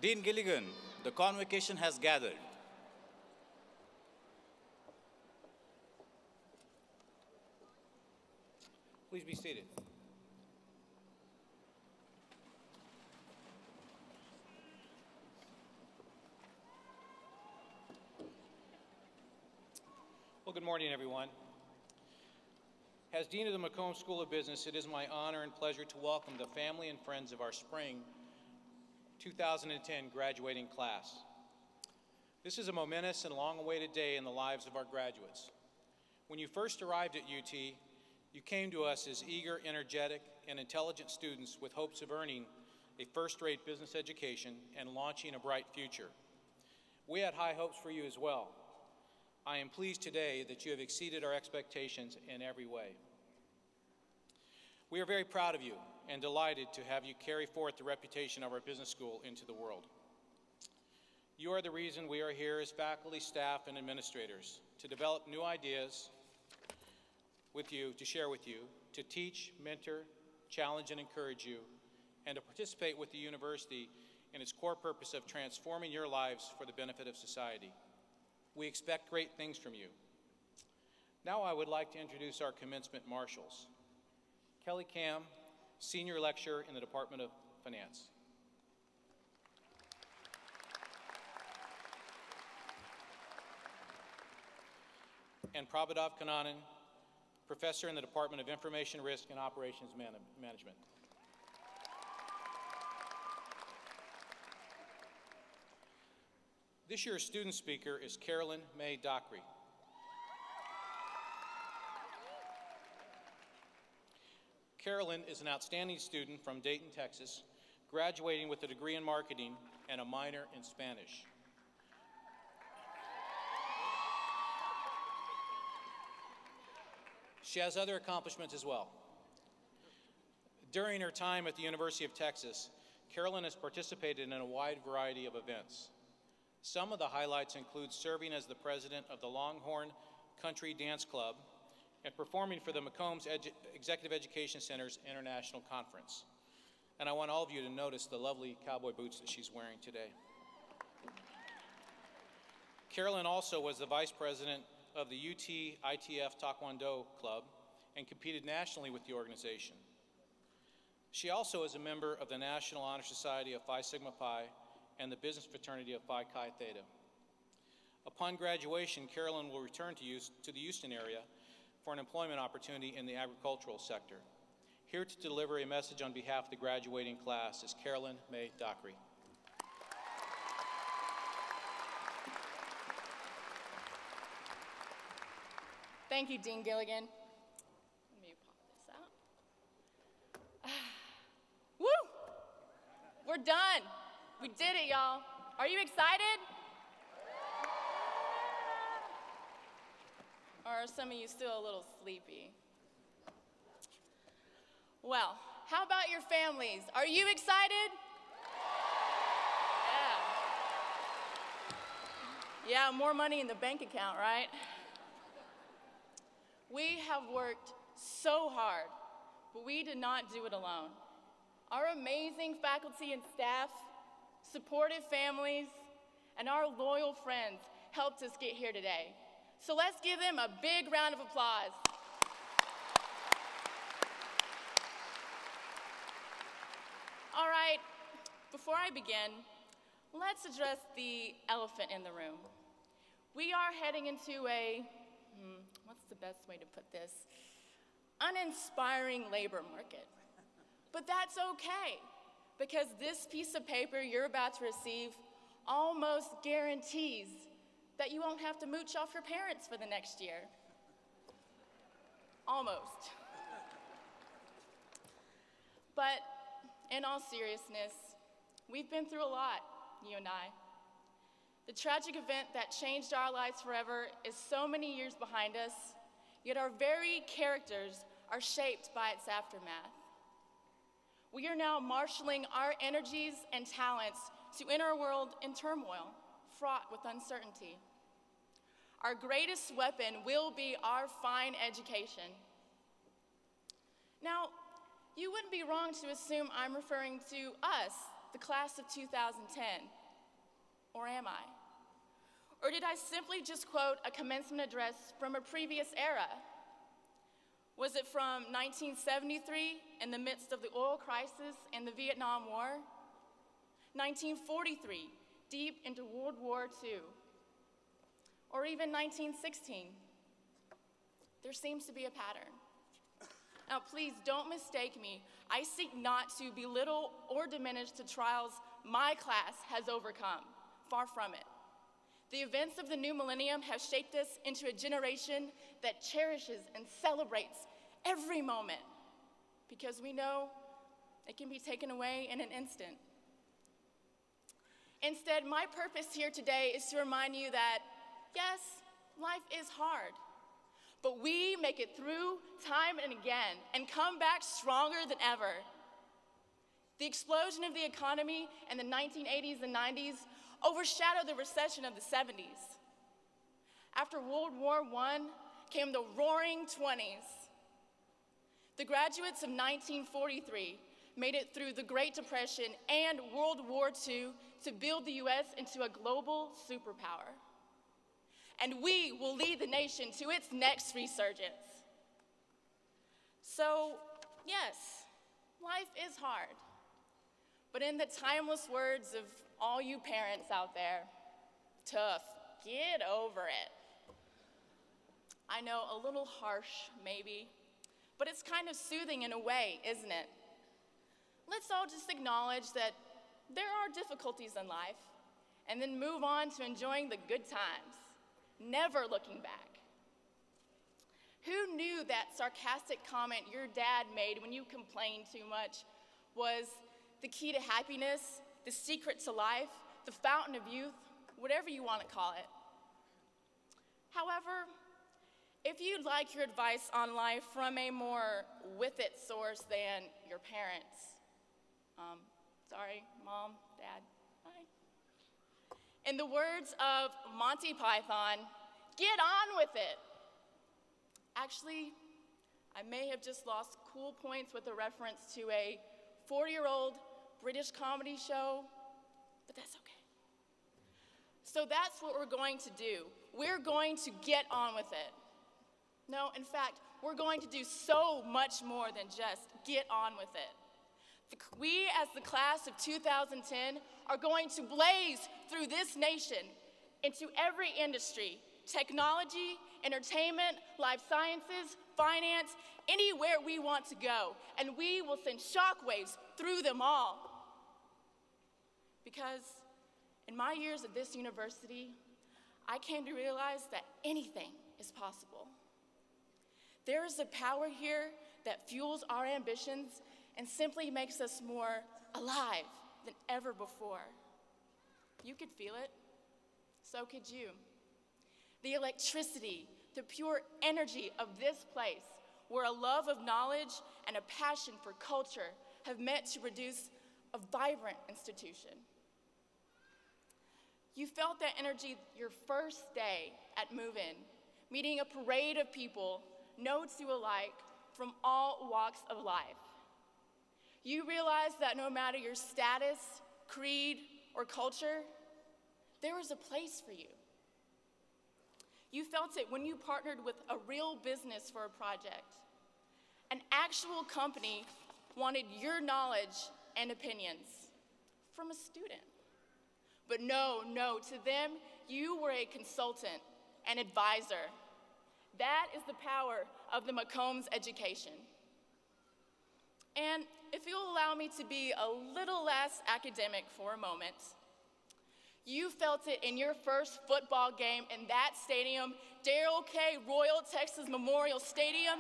Dean Gilligan, the convocation has gathered. Please be seated. Well, good morning, everyone. As Dean of the McCombs School of Business, it is my honor and pleasure to welcome the family and friends of our Spring 2010 graduating class. This is a momentous and long-awaited day in the lives of our graduates. When you first arrived at UT, you came to us as eager, energetic, and intelligent students with hopes of earning a first-rate business education and launching a bright future. We had high hopes for you as well. I am pleased today that you have exceeded our expectations in every way. We are very proud of you and delighted to have you carry forth the reputation of our business school into the world. You are the reason we are here as faculty, staff, and administrators to develop new ideas with you, to share with you, to teach, mentor, challenge, and encourage you, and to participate with the university in its core purpose of transforming your lives for the benefit of society. We expect great things from you. Now I would like to introduce our commencement marshals. Kelly Cam, Senior Lecturer in the Department of Finance. And Prabhadav Kananan, Professor in the Department of Information Risk and Operations Management. This year's student speaker is Carolyn May Dockery. Carolyn is an outstanding student from Dayton, Texas, graduating with a degree in marketing and a minor in Spanish. She has other accomplishments as well. During her time at the University of Texas, Carolyn has participated in a wide variety of events. Some of the highlights include serving as the president of the Longhorn Country Dance Club and performing for the McCombs Executive Education Center's International Conference. And I want all of you to notice the lovely cowboy boots that she's wearing today. Carolyn also was the vice president of the UT ITF Taekwondo Club and competed nationally with the organization. She also is a member of the National Honor Society of Phi Sigma Pi and the Business Fraternity of Phi Chi Theta. Upon graduation, Carolyn will return to the Houston area for an employment opportunity in the agricultural sector. Here to deliver a message on behalf of the graduating class is Carolyn May Dockery. Thank you, Dean Gilligan. Let me pop this out. Woo! We're done. We did it, y'all. Are you excited? Or are some of you still a little sleepy? Well, how about your families? Are you excited? Yeah. Yeah, more money in the bank account, right? We have worked so hard, but we did not do it alone. Our amazing faculty and staff, supportive families, and our loyal friends helped us get here today. So let's give them a big round of applause. All right, before I begin, let's address the elephant in the room. We are heading into a, what's the best way to put this? Uninspiring labor market. But that's okay, because this piece of paper you're about to receive almost guarantees that you won't have to mooch off your parents for the next year. Almost. But in all seriousness, we've been through a lot, you and I. The tragic event that changed our lives forever is so many years behind us, yet our very characters are shaped by its aftermath. We are now marshaling our energies and talents to enter a world in turmoil, fraught with uncertainty. Our greatest weapon will be our fine education. Now, you wouldn't be wrong to assume I'm referring to us the class of 2010? Or am I? Or did I simply just quote a commencement address from a previous era? Was it from 1973 in the midst of the oil crisis and the Vietnam War? 1943, deep into World War II? Or even 1916? There seems to be a pattern. Now, please don't mistake me. I seek not to belittle or diminish the trials my class has overcome. Far from it. The events of the new millennium have shaped us into a generation that cherishes and celebrates every moment because we know it can be taken away in an instant. Instead, my purpose here today is to remind you that, yes, life is hard, but we make it through time and again and come back stronger than ever. The explosion of the economy in the 1980s and 90s overshadowed the recession of the 70s. After World War I came the roaring 20s. The graduates of 1943 made it through the Great Depression and World War II to build the US into a global superpower. And we will lead the nation to its next resurgence. So, yes, life is hard. But in the timeless words of all you parents out there, tough, get over it. I know, a little harsh maybe, but it's kind of soothing in a way, isn't it? Let's all just acknowledge that there are difficulties in life and then move on to enjoying the good times, never looking back. Who knew that sarcastic comment your dad made when you complained too much was the key to happiness, the secret to life, the fountain of youth, whatever you want to call it? However, if you'd like your advice on life from a more with-it source than your parents, sorry, Mom, Dad, hi. In the words of Monty Python, get on with it. Actually, I may have just lost cool points with a reference to a 40-year-old British comedy show, but that's okay. So that's what we're going to do. We're going to get on with it. No, in fact, we're going to do so much more than just get on with it. We, as the class of 2010, are going to blaze through this nation into every industry, technology, entertainment, life sciences, finance, anywhere we want to go, and we will send shockwaves through them all. Because in my years at this university, I came to realize that anything is possible. There is a power here that fuels our ambitions and simply makes us more alive than ever before. You could feel it. So could you. The electricity, the pure energy of this place, where a love of knowledge and a passion for culture have met to produce a vibrant institution. You felt that energy your first day at Move-In, meeting a parade of people, no two alike, from all walks of life. You realized that no matter your status, creed, or culture, there was a place for you. You felt it when you partnered with a real business for a project. An actual company wanted your knowledge and opinions from a student. But no, to them, you were a consultant, an advisor. That is the power of the McCombs education. And if you'll allow me to be a little less academic for a moment, you felt it in your first football game in that stadium, Darrell K. Royal Texas Memorial Stadium.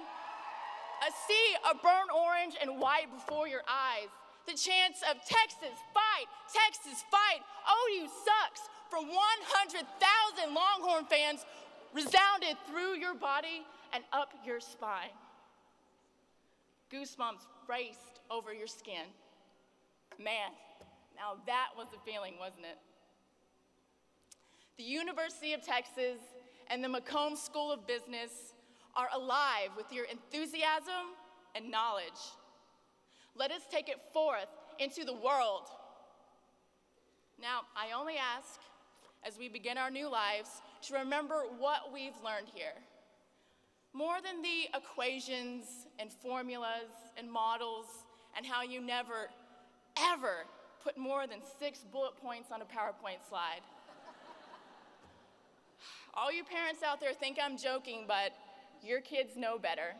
A sea of burnt orange and white before your eyes. The chants of Texas, fight, OU sucks from 100,000 Longhorn fans resounded through your body and up your spine. Goosebumps raced over your skin. Man, now that was the feeling, wasn't it? The University of Texas and the McCombs School of Business are alive with your enthusiasm and knowledge. Let us take it forth into the world. Now, I only ask, as we begin our new lives, to remember what we've learned here. More than the equations and formulas and models and how you never, ever put more than 6 bullet points on a PowerPoint slide. All you parents out there think I'm joking, but your kids know better.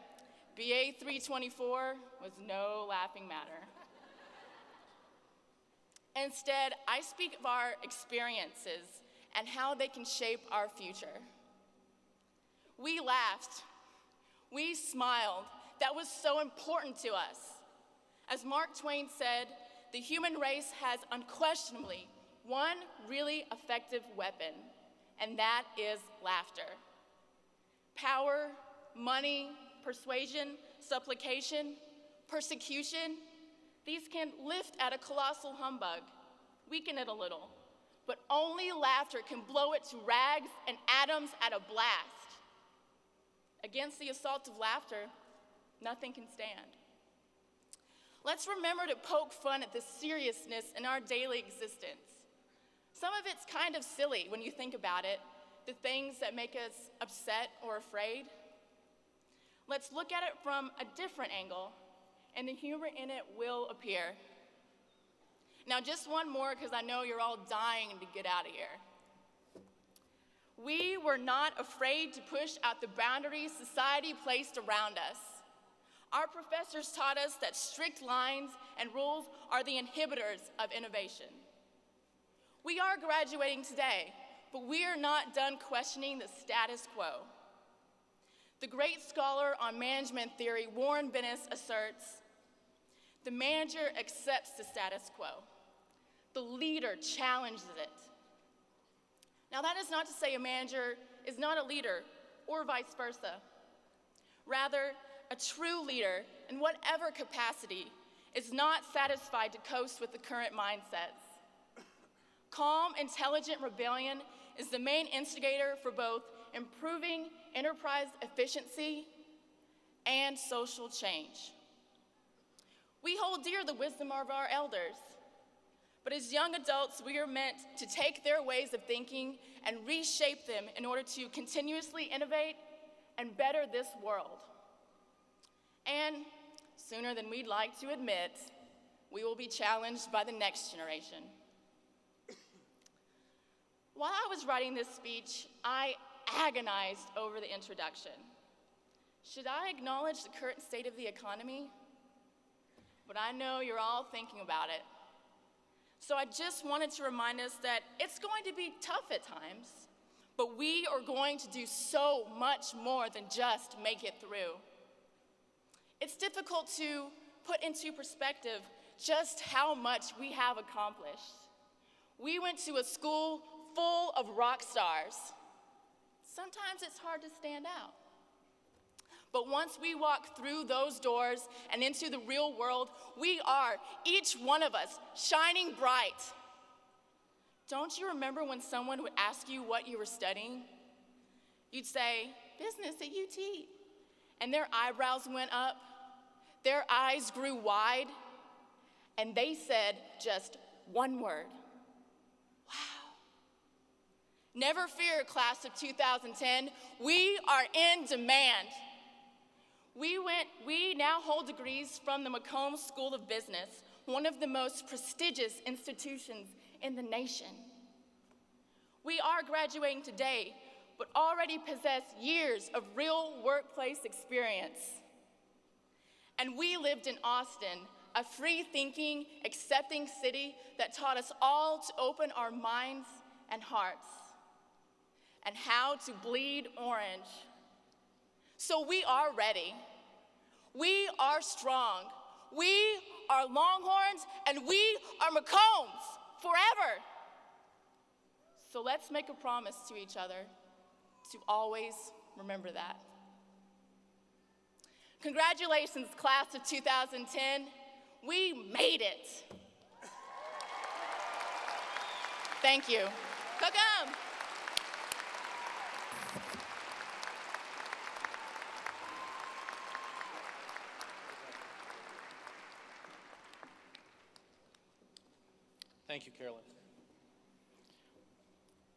BA 324 was no laughing matter. Instead, I speak of our experiences and how they can shape our future. We laughed. We smiled. That was so important to us. As Mark Twain said, the human race has unquestionably one really effective weapon, and that is laughter. Power, money, persuasion, supplication, persecution, these can lift at a colossal humbug, weaken it a little, but only laughter can blow it to rags and atoms at a blast. Against the assault of laughter, nothing can stand. Let's remember to poke fun at the seriousness in our daily existence. Some of it's kind of silly when you think about it, the things that make us upset or afraid. Let's look at it from a different angle, and the humor in it will appear. Now, just one more, because I know you're all dying to get out of here. We were not afraid to push out the boundaries society placed around us. Our professors taught us that strict lines and rules are the inhibitors of innovation. We are graduating today, but we are not done questioning the status quo. The great scholar on management theory, Warren Bennis, asserts, the manager accepts the status quo. The leader challenges it. Now, that is not to say a manager is not a leader, or vice versa. Rather, a true leader, in whatever capacity, is not satisfied to coast with the current mindsets. Calm, intelligent rebellion is the main instigator for both improving enterprise efficiency and social change. We hold dear the wisdom of our elders, but as young adults, we are meant to take their ways of thinking and reshape them in order to continuously innovate and better this world. And sooner than we'd like to admit, we will be challenged by the next generation. While I was writing this speech, I agonized over the introduction. Should I acknowledge the current state of the economy? But I know you're all thinking about it. So I just wanted to remind us that it's going to be tough at times, but we are going to do so much more than just make it through. It's difficult to put into perspective just how much we have accomplished. We went to a school full of rock stars. Sometimes it's hard to stand out. But once we walk through those doors and into the real world, we are, each one of us, shining bright. Don't you remember when someone would ask you what you were studying? You'd say, business at UT. And their eyebrows went up, their eyes grew wide, and they said just one word. Wow. Never fear, class of 2010, we are in demand. We now hold degrees from the McCombs School of Business, one of the most prestigious institutions in the nation. We are graduating today, but already possess years of real workplace experience. And we lived in Austin, a free-thinking, accepting city that taught us all to open our minds and hearts, and how to bleed orange. So we are ready. We are strong. We are Longhorns, and we are McCombs forever. So let's make a promise to each other to always remember that. Congratulations, class of 2010. We made it. Thank you. Welcome. Thank you, Carolyn.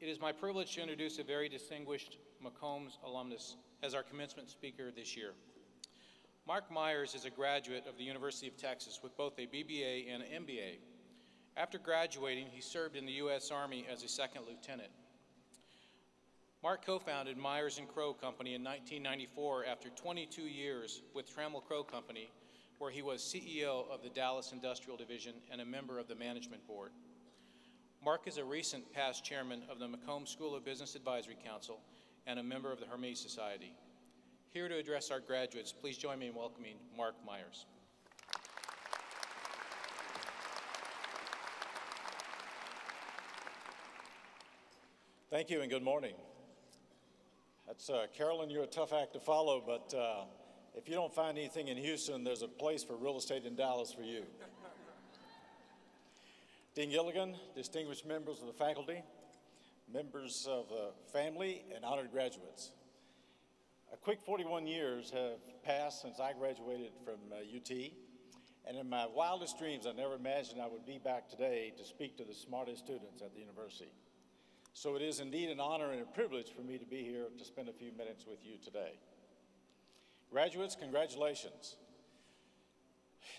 It is my privilege to introduce a very distinguished McCombs alumnus as our commencement speaker this year. Mark Myers is a graduate of the University of Texas with both a BBA and an MBA. After graduating, he served in the U.S. Army as a second lieutenant. Mark co-founded Myers & Crow Company in 1994 after 22 years with Trammell Crow Company, where he was CEO of the Dallas Industrial Division and a member of the management board. Mark is a recent past chairman of the McCombs School of Business Advisory Council and a member of the Hermes Society. Here to address our graduates, please join me in welcoming Mark Myers. Thank you and good morning. That's Carolyn, you're a tough act to follow, but if you don't find anything in Houston, there's a place for real estate in Dallas for you. Dean Gilligan, distinguished members of the faculty, members of the family, and honored graduates. A quick 41 years have passed since I graduated from UT, and in my wildest dreams, I never imagined I would be back today to speak to the smartest students at the university. So it is indeed an honor and a privilege for me to be here to spend a few minutes with you today. Graduates, congratulations.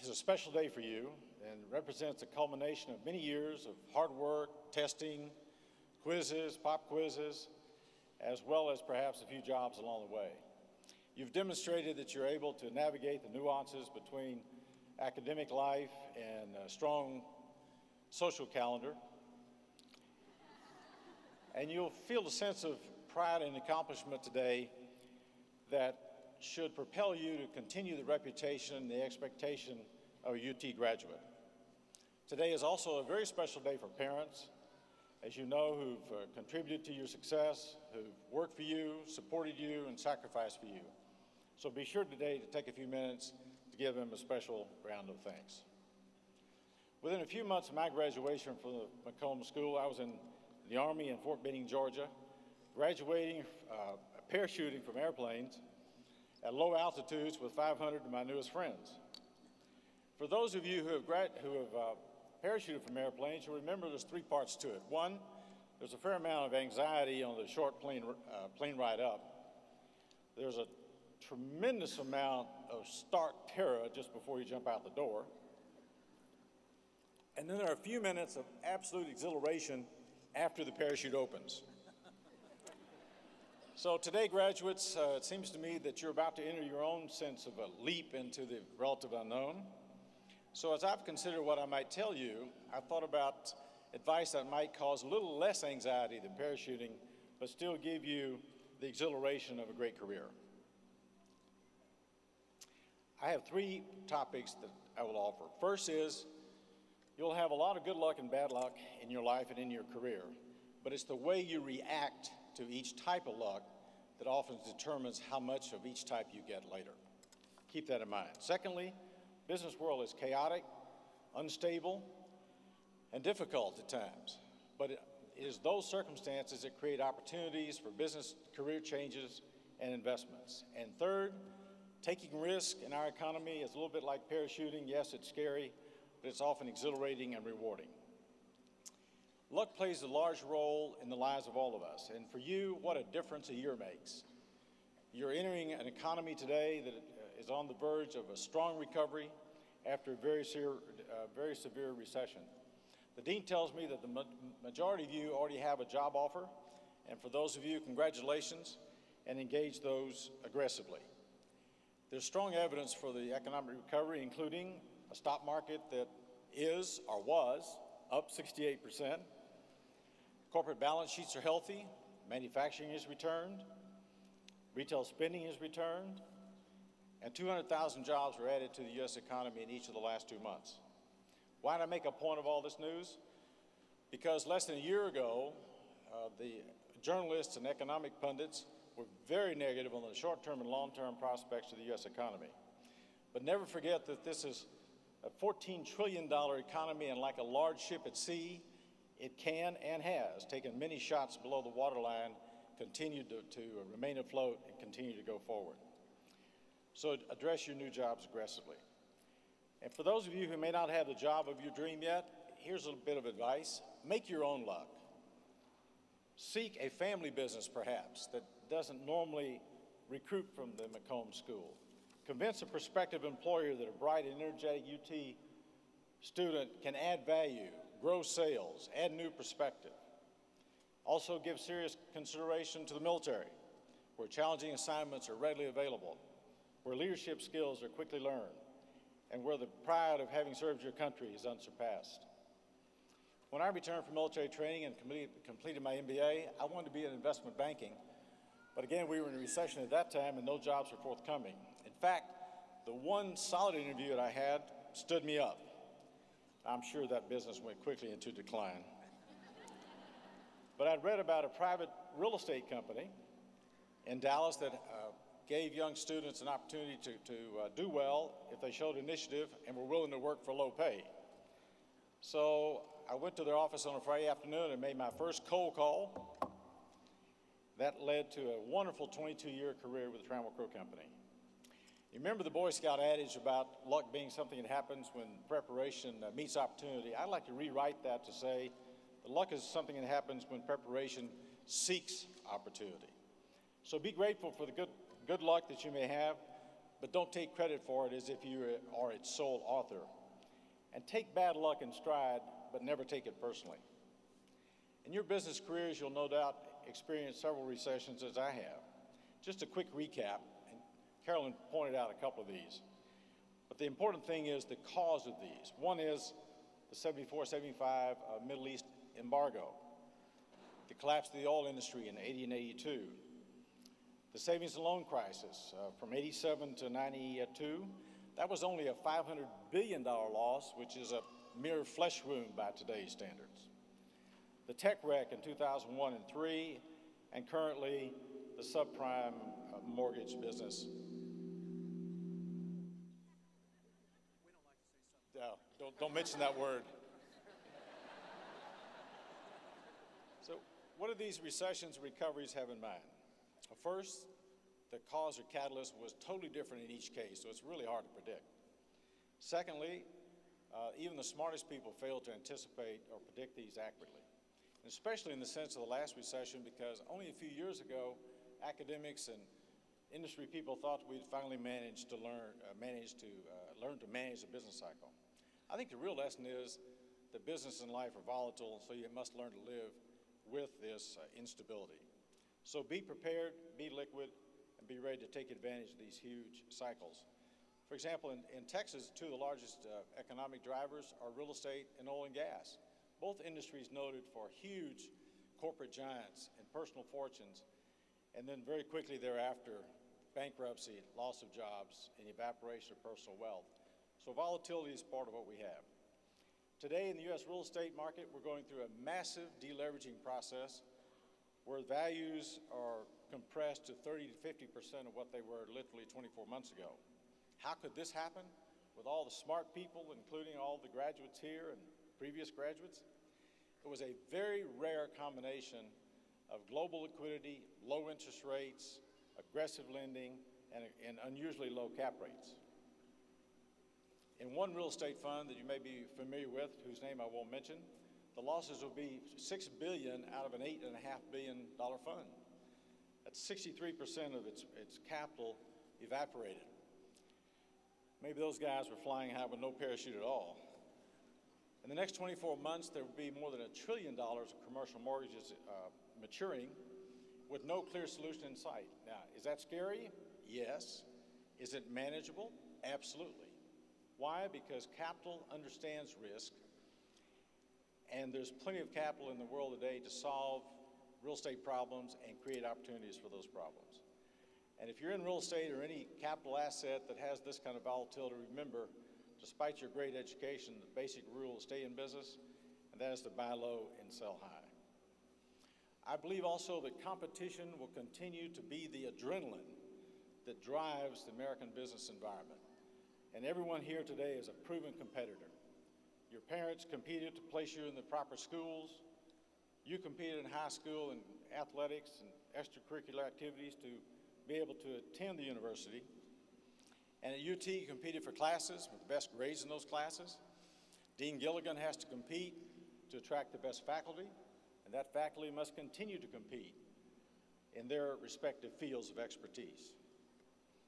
It's a special day for you and represents a culmination of many years of hard work, testing, quizzes, pop quizzes, as well as perhaps a few jobs along the way. You've demonstrated that you're able to navigate the nuances between academic life and a strong social calendar. And you'll feel a sense of pride and accomplishment today that should propel you to continue the reputation and the expectation of a UT graduate. Today is also a very special day for parents, as you know, who've contributed to your success, who've worked for you, supported you, and sacrificed for you. So be sure today to take a few minutes to give them a special round of thanks. Within a few months of my graduation from the McCombs School, I was in the Army in Fort Benning, Georgia, graduating, parachuting from airplanes at low altitudes with 500 of my newest friends. For those of you who have parachuted from airplanes, you'll remember there's three parts to it. One, there's a fair amount of anxiety on the short plane ride up. There's a tremendous amount of stark terror just before you jump out the door. And then there are a few minutes of absolute exhilaration after the parachute opens. So today, graduates, it seems to me that you're about to enter your own sense of a leap into the relative unknown. So as I've considered what I might tell you, I thought about advice that might cause a little less anxiety than parachuting, but still give you the exhilaration of a great career. I have three topics that I will offer. First is, you'll have a lot of good luck and bad luck in your life and in your career, but it's the way you react to each type of luck that often determines how much of each type you get later. Keep that in mind. Secondly, business world is chaotic, unstable, and difficult at times, but it is those circumstances that create opportunities for business career changes and investments. And third, taking risk in our economy is a little bit like parachuting. Yes, it's scary, but it's often exhilarating and rewarding. Luck plays a large role in the lives of all of us, and for you, what a difference a year makes. You're entering an economy today that is on the verge of a strong recovery after a very severe recession. The dean tells me that the majority of you already have a job offer, and for those of you, congratulations, and engage those aggressively. There's strong evidence for the economic recovery, including a stock market that is or was up 68%. Corporate balance sheets are healthy. Manufacturing has returned. Retail spending has returned. And 200,000 jobs were added to the U.S. economy in each of the last 2 months. Why did I make a point of all this news? Because less than a year ago, the journalists and economic pundits were very negative on the short-term and long-term prospects of the U.S. economy. But never forget that this is a $14 trillion economy, and like a large ship at sea, it can and has taken many shots below the waterline, continued to remain afloat and continue to go forward. So address your new jobs aggressively. And for those of you who may not have the job of your dream yet, here's a bit of advice. Make your own luck. Seek a family business, perhaps, that doesn't normally recruit from the McCombs School. Convince a prospective employer that a bright and energetic UT student can add value, grow sales, add new perspective. Also give serious consideration to the military, where challenging assignments are readily available, where leadership skills are quickly learned, and where the pride of having served your country is unsurpassed. When I returned from military training and completed my MBA, I wanted to be in investment banking. But again, we were in a recession at that time and no jobs were forthcoming. In fact, the one solid interview that I had stood me up. I'm sure that business went quickly into decline. But I'd read about a private real estate company in Dallas that gave young students an opportunity to do well if they showed initiative and were willing to work for low pay. So I went to their office on a Friday afternoon and made my first cold call. That led to a wonderful 22-year career with the Trammell Crow Company. You remember the Boy Scout adage about luck being something that happens when preparation meets opportunity? I'd like to rewrite that to say that luck is something that happens when preparation seeks opportunity. So be grateful for the good luck that you may have, but don't take credit for it as if you are its sole author. And take bad luck in stride, but never take it personally. In your business careers, you'll no doubt experience several recessions as I have. Just a quick recap, and Carolyn pointed out a couple of these. But the important thing is the cause of these. One is the 74-75 Middle East embargo, the collapse of the oil industry in 80 and 82, the savings and loan crisis from 87 to 92. That was only a $500 billion loss, which is a mere flesh wound by today's standards. The tech wreck in 2001 and 3, and currently the subprime mortgage business. Don't mention that word. So what do these recessions and recoveries have in mind? First, the cause or catalyst was totally different in each case, so it's really hard to predict. Secondly, even the smartest people fail to anticipate or predict these accurately, and especially in the sense of the last recession, because only a few years ago, academics and industry people thought we'd finally managed to learn to manage the business cycle. I think the real lesson is that business and life are volatile, so you must learn to live with this instability. So be prepared, be liquid, and be ready to take advantage of these huge cycles. For example, in Texas, two of the largest economic drivers are real estate and oil and gas. Both industries noted for huge corporate giants and personal fortunes, and then very quickly thereafter, bankruptcy, loss of jobs, and evaporation of personal wealth. So volatility is part of what we have. Today in the U.S. real estate market, we're going through a massive deleveraging process where values are compressed to 30 to 50% of what they were literally 24 months ago. How could this happen with all the smart people, including all the graduates here and previous graduates? It was a very rare combination of global liquidity, low interest rates, aggressive lending, and unusually low cap rates. In one real estate fund that you may be familiar with, whose name I won't mention, the losses will be $6 billion out of an $8.5 billion fund. That's 63% of its capital evaporated. Maybe those guys were flying high with no parachute at all. In the next 24 months, there will be more than $1 trillion of commercial mortgages maturing with no clear solution in sight. Now, is that scary? Yes. Is it manageable? Absolutely. Why? Because capital understands risk, and there's plenty of capital in the world today to solve real estate problems and create opportunities for those problems. And if you're in real estate or any capital asset that has this kind of volatility, remember, despite your great education, the basic rule is stay in business, and that is to buy low and sell high. I believe also that competition will continue to be the adrenaline that drives the American business environment. And everyone here today is a proven competitor. Your parents competed to place you in the proper schools. You competed in high school in athletics and extracurricular activities to be able to attend the university. And at UT, you competed for classes with the best grades in those classes. Dean Gilligan has to compete to attract the best faculty. and that faculty must continue to compete in their respective fields of expertise.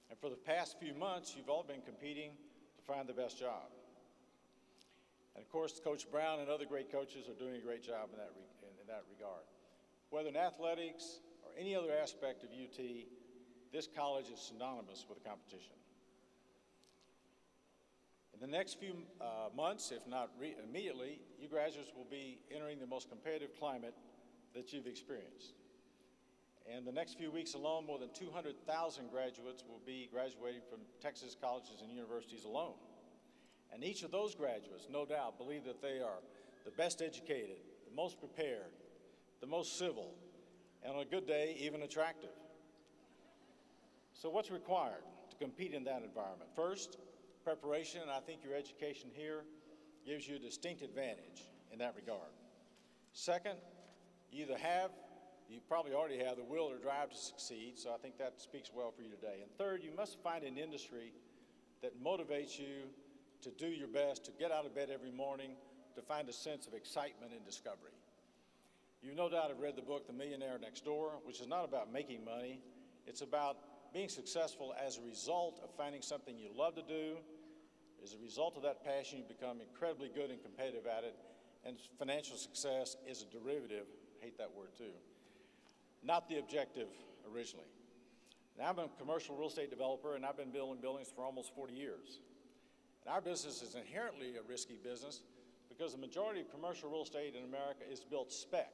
And for the past few months, you've all been competing to find the best job. And of course, Coach Brown and other great coaches are doing a great job in that regard. Whether in athletics or any other aspect of UT, this college is synonymous with competition. In the next few months, if not immediately, you graduates will be entering the most competitive climate that you've experienced. And the next few weeks alone, more than 200,000 graduates will be graduating from Texas colleges and universities alone. And each of those graduates, no doubt, believe that they are the best educated, the most prepared, the most civil, and on a good day, even attractive. So what's required to compete in that environment? First, preparation, and I think your education here gives you a distinct advantage in that regard. Second, you probably already have the will or drive to succeed, so I think that speaks well for you today. And third, you must find an industry that motivates you to do your best, to get out of bed every morning, to find a sense of excitement and discovery. You no doubt have read the book, The Millionaire Next Door, which is not about making money. It's about being successful as a result of finding something you love to do. As a result of that passion, you become incredibly good and competitive at it, and financial success is a derivative, I hate that word too, not the objective originally. Now, I'm a commercial real estate developer, and I've been building buildings for almost 40 years. And our business is inherently a risky business because the majority of commercial real estate in America is built spec.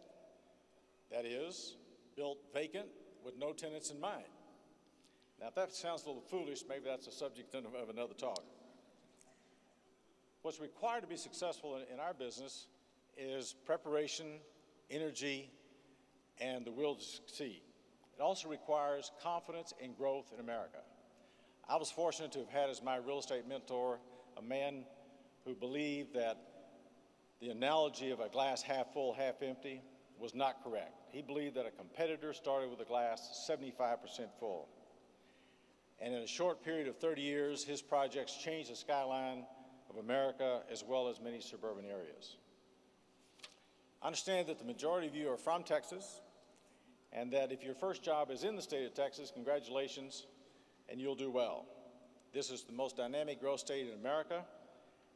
That is, built vacant with no tenants in mind. Now, if that sounds a little foolish, maybe that's a subject of another talk. What's required to be successful in our business is preparation, energy, and the will to succeed. It also requires confidence and growth in America. I was fortunate to have had as my real estate mentor a man who believed that the analogy of a glass half full, half empty was not correct. He believed that a competitor started with a glass 75% full. And in a short period of 30 years, his projects changed the skyline of America as well as many suburban areas. I understand that the majority of you are from Texas, and that if your first job is in the state of Texas, congratulations, and you'll do well. This is the most dynamic growth state in America,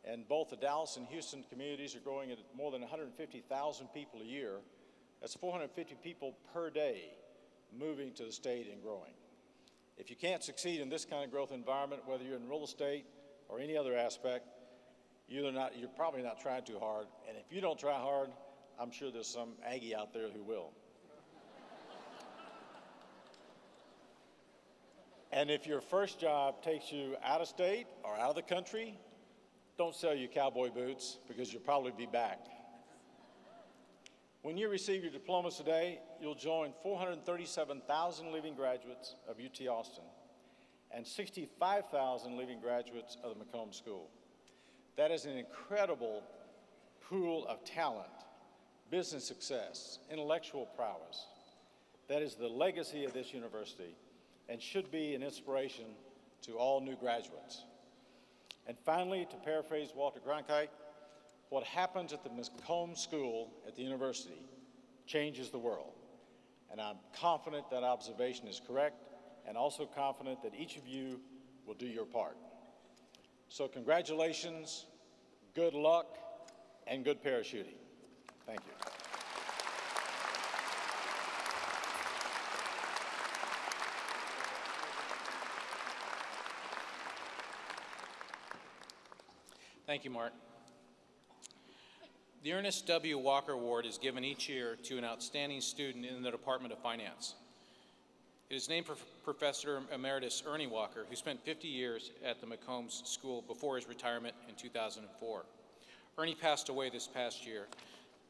and both the Dallas and Houston communities are growing at more than 150,000 people a year. That's 450 people per day moving to the state and growing. If you can't succeed in this kind of growth environment, whether you're in real estate or any other aspect, you're probably not trying too hard, and if you don't try hard, I'm sure there's some Aggie out there who will. And if your first job takes you out of state or out of the country, don't sell your cowboy boots because you'll probably be back. When you receive your diplomas today, you'll join 437,000 leaving graduates of UT Austin and 65,000 leaving graduates of the McCombs School. That is an incredible pool of talent, business success, intellectual prowess. That is the legacy of this university and should be an inspiration to all new graduates. And finally, to paraphrase Walter Cronkite, what happens at the McCombs School at the university changes the world. And I'm confident that observation is correct, and also confident that each of you will do your part. So congratulations, good luck, and good parachuting. Thank you. Thank you, Mark. The Ernest W. Walker Award is given each year to an outstanding student in the Department of Finance. It is named for Professor Emeritus Ernie Walker, who spent 50 years at the McCombs School before his retirement in 2004. Ernie passed away this past year,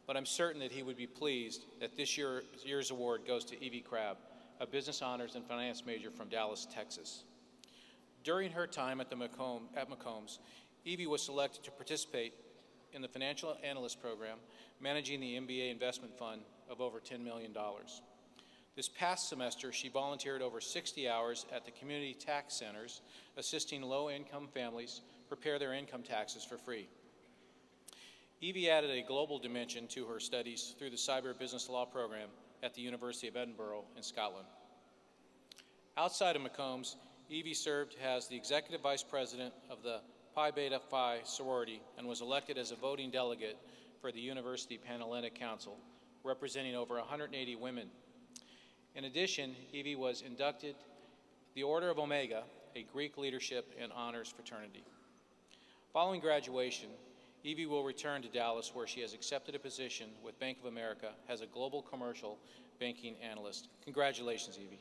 but I'm certain that he would be pleased that this year's award goes to Evie Crabb, a business honors and finance major from Dallas, Texas. During her time at McCombs, Evie was selected to participate in the financial analyst program, managing the MBA investment fund of over $10 million. This past semester, she volunteered over 60 hours at the community tax centers, assisting low-income families prepare their income taxes for free. Evie added a global dimension to her studies through the Cyber Business Law program at the University of Edinburgh in Scotland. Outside of McCombs, Evie served as the Executive Vice President of the Pi Beta Phi sorority and was elected as a voting delegate for the University Panhellenic Council, representing over 180 women. In addition, Evie was inducted the Order of Omega, a Greek leadership and honors fraternity. Following graduation, Evie will return to Dallas, where she has accepted a position with Bank of America as a global commercial banking analyst. Congratulations, Evie.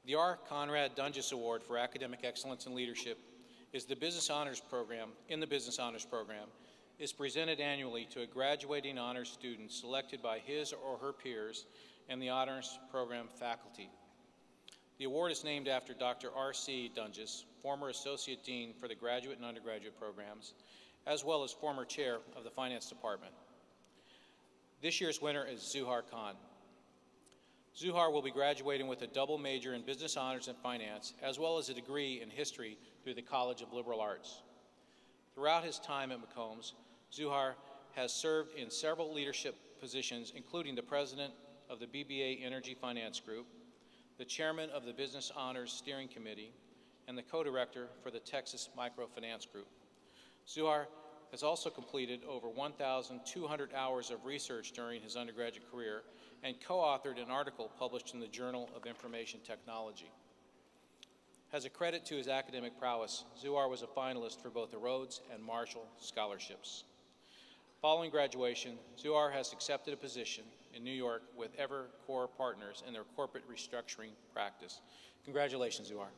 The R. Conrad Dunges Award for Academic Excellence and Leadership is the Business Honors Program, is presented annually to a graduating honors student selected by his or her peers and the honors program faculty. The award is named after Dr. R.C. Dunges, former Associate Dean for the graduate and undergraduate programs, as well as former chair of the Finance Department. This year's winner is Zuhar Khan. Zuhar will be graduating with a double major in Business Honors and Finance, as well as a degree in History through the College of Liberal Arts. Throughout his time at McCombs, Zuhar has served in several leadership positions, including the President of the BBA Energy Finance Group, the Chairman of the Business Honors Steering Committee, and the Co-Director for the Texas Microfinance Group. Zuhar has also completed over 1,200 hours of research during his undergraduate career and co-authored an article published in the Journal of Information Technology. As a credit to his academic prowess, Zuhar was a finalist for both the Rhodes and Marshall scholarships. Following graduation, Zuhar has accepted a position in New York with Evercore Partners in their corporate restructuring practice. Congratulations, Zuhar.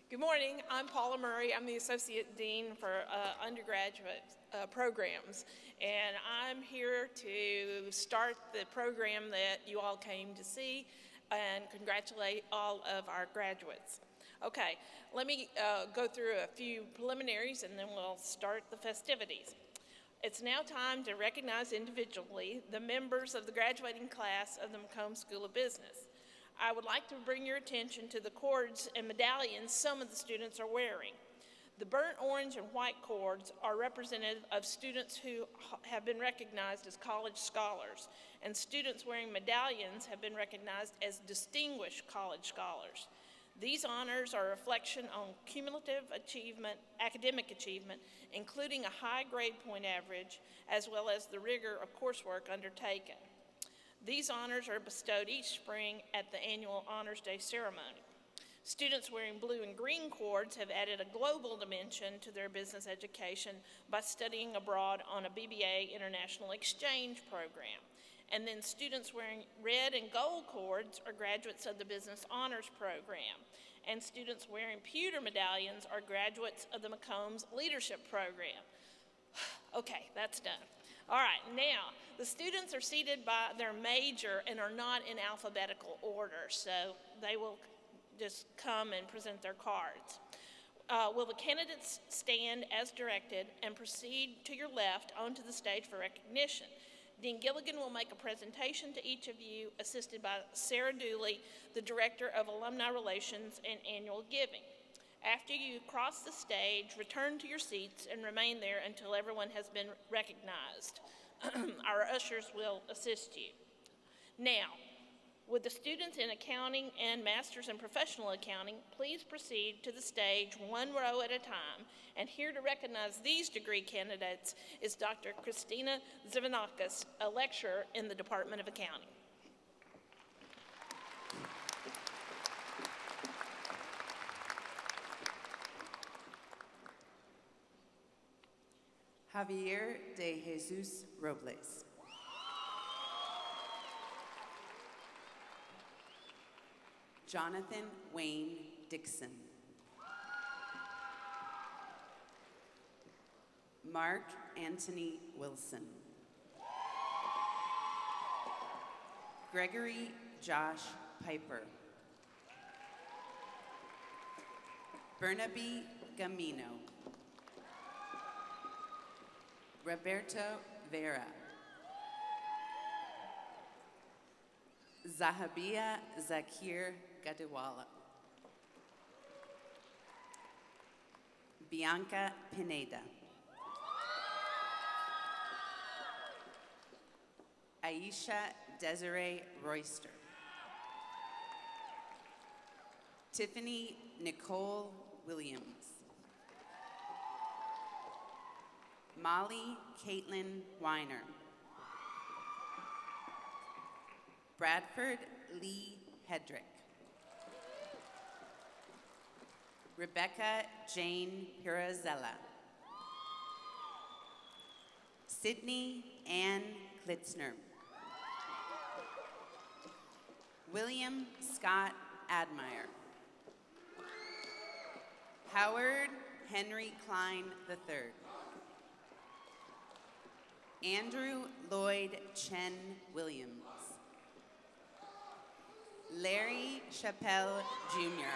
Good morning, I'm Paula Murray. I'm the Associate Dean for undergraduate programs, and I'm here to start the program that you all came to see and congratulate all of our graduates. Okay, let me go through a few preliminaries and then we'll start the festivities. It's now time to recognize individually the members of the graduating class of the McCombs School of Business. I would like to bring your attention to the cords and medallions some of the students are wearing. The burnt orange and white cords are representative of students who have been recognized as college scholars, and students wearing medallions have been recognized as distinguished college scholars. These honors are a reflection on cumulative achievement, academic achievement, including a high grade point average, as well as the rigor of coursework undertaken. These honors are bestowed each spring at the annual Honors Day ceremony. Students wearing blue and green cords have added a global dimension to their business education by studying abroad on a BBA International Exchange program. And then students wearing red and gold cords are graduates of the Business Honors program. And students wearing pewter medallions are graduates of the McCombs Leadership program. Okay, that's done. All right, now, the students are seated by their major and are not in alphabetical order, so they will just come and present their cards. Will the candidates stand as directed and proceed to your left onto the stage for recognition? Dean Gilligan will make a presentation to each of you, assisted by Sarah Dooley, the Director of Alumni Relations and Annual Giving. After you cross the stage, return to your seats and remain there until everyone has been recognized. Our ushers will assist you. Now, would the students in accounting and masters in professional accounting please proceed to the stage one row at a time? And here to recognize these degree candidates is Dr. Christina Zivanakis, a lecturer in the Department of Accounting. Javier de Jesus Robles. Jonathan Wayne Dixon. Mark Anthony Wilson. Gregory Josh Piper. Bernabe Gamino. Roberto Vera. Zahabia Zakir Gadewala. Bianca Pineda. Aisha Desiree Royster. Tiffany Nicole Williams. Molly Caitlin Weiner. Bradford Lee Hedrick. Rebecca Jane Pirazella. Sydney Ann Klitzner. William Scott Admire. Howard Henry Klein III. Andrew Lloyd Chen Williams. Larry Chappelle Jr.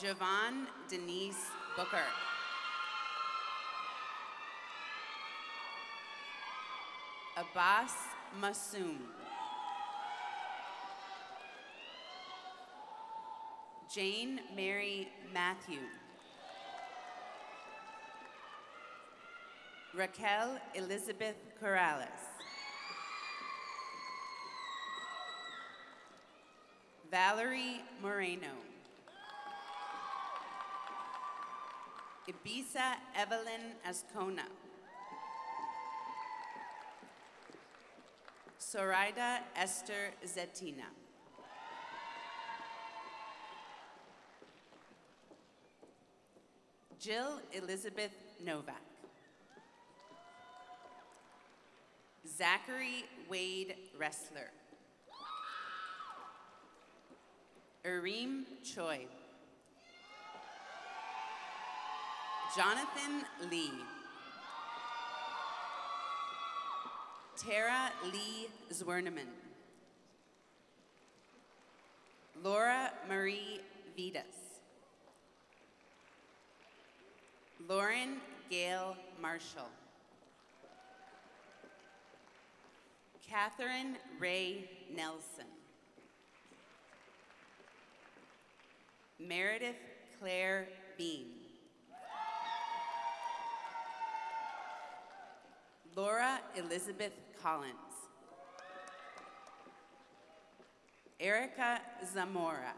Javon Denise Booker. Abbas Masoom. Jane Mary Matthew. Raquel Elizabeth Corrales. Valerie Moreno. Ibisa Evelyn Ascona. Zoraida Esther Zetina. Jill Elizabeth Novak. Zachary Wade Ressler. Areem Choi. Jonathan Lee. Tara Lee Zwerneman. Laura Marie Vitas. Lauren Gail Marshall. Catherine Ray Nelson. Meredith Claire Bean. Laura Elizabeth Collins. Erica Zamora.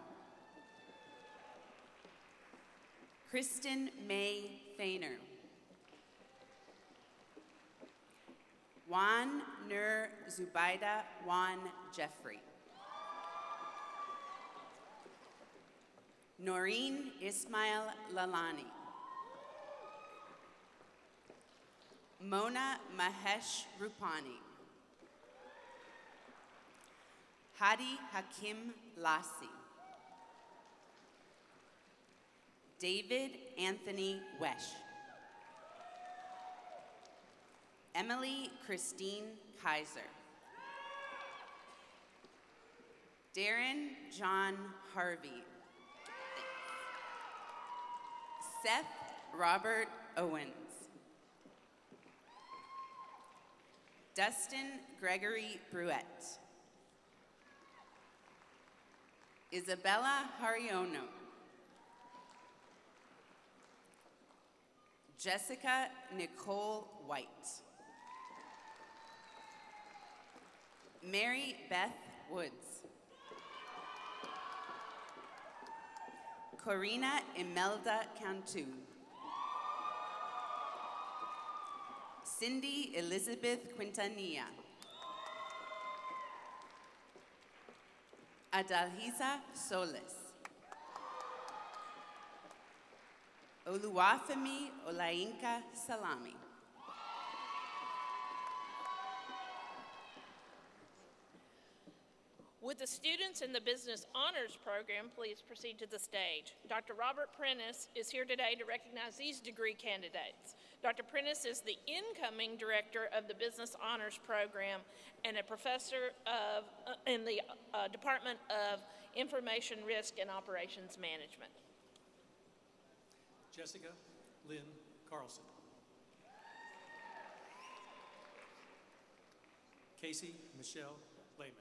Kristen May Fainer. Juan Nur Zubaida Juan Jeffrey. Noreen Ismail Lalani. Mona Mahesh Rupani. Hadi Hakim Lassi. David Anthony Wesh. Emily Christine Kaiser. Darren John Harvey. Seth Robert Owens. Dustin Gregory Bruette. Isabella Hariono. Jessica Nicole White. Mary Beth Woods. Corina Imelda Cantu. Cindy Elizabeth Quintanilla. Adalhisa Solis. Oluwafemi Olainka Salami. Would the students in the Business Honors Program please proceed to the stage? Dr. Robert Prentice is here today to recognize these degree candidates. Dr. Prentice is the incoming director of the Business Honors Program and a professor in the Department of Information Risk and Operations Management. Jessica Lynn Carlson. Casey Michelle Lehman.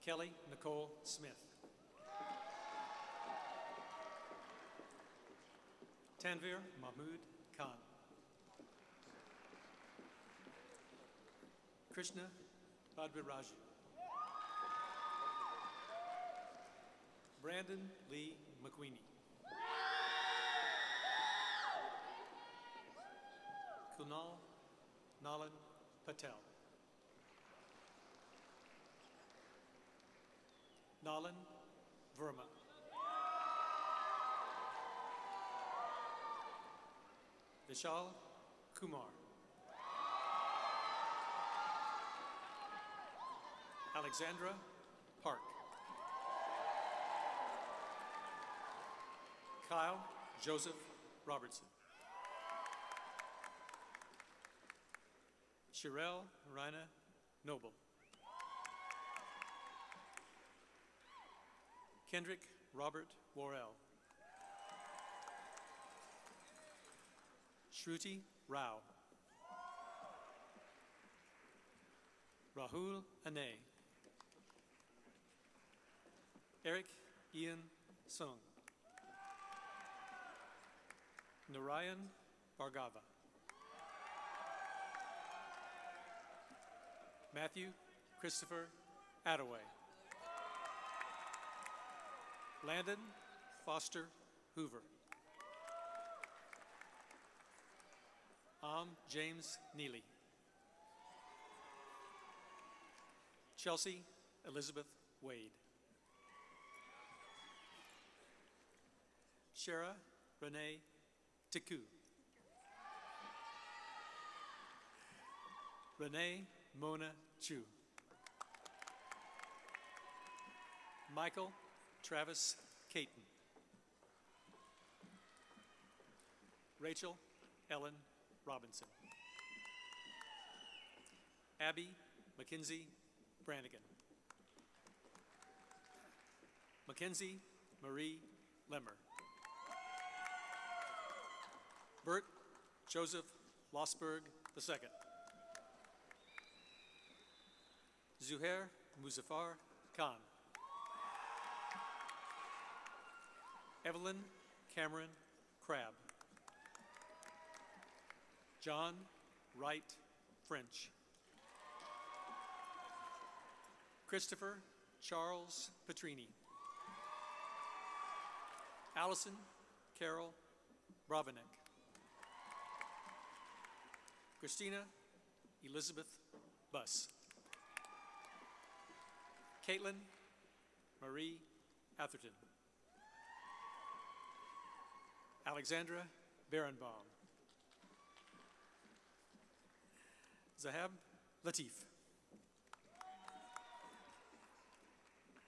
Kelly Nicole Smith. Tanvir Mahmood Khan. Krishna Badriraju. Brandon Lee McQueenie. Kunal Nalan Patel. Nalan Verma. Vishal Kumar. Alexandra Park. Kyle Joseph Robertson. Sherelle Rina Noble. Kendrick Robert Worrell. Shruti Rao. Rahul Ane. Eric Ian Sung. Narayan Bhargava. Matthew Christopher Attaway. Landon Foster Hoover. James Neely. Chelsea Elizabeth Wade. Shara Renee Tiku. Renee Mona Chu. Michael Travis Caton. Rachel Ellen Robinson. Abby Mackenzie Brannigan. Mackenzie Marie Lemmer. Bert Joseph Lossberg II. Zuhair Muzaffar Khan. Evelyn Cameron Crabb. John Wright French. Christopher Charles Petrini. Allison Carol Bravenek. Christina Elizabeth Buss. Caitlin Marie Atherton. Alexandra Barenbaum. Zahab Latif.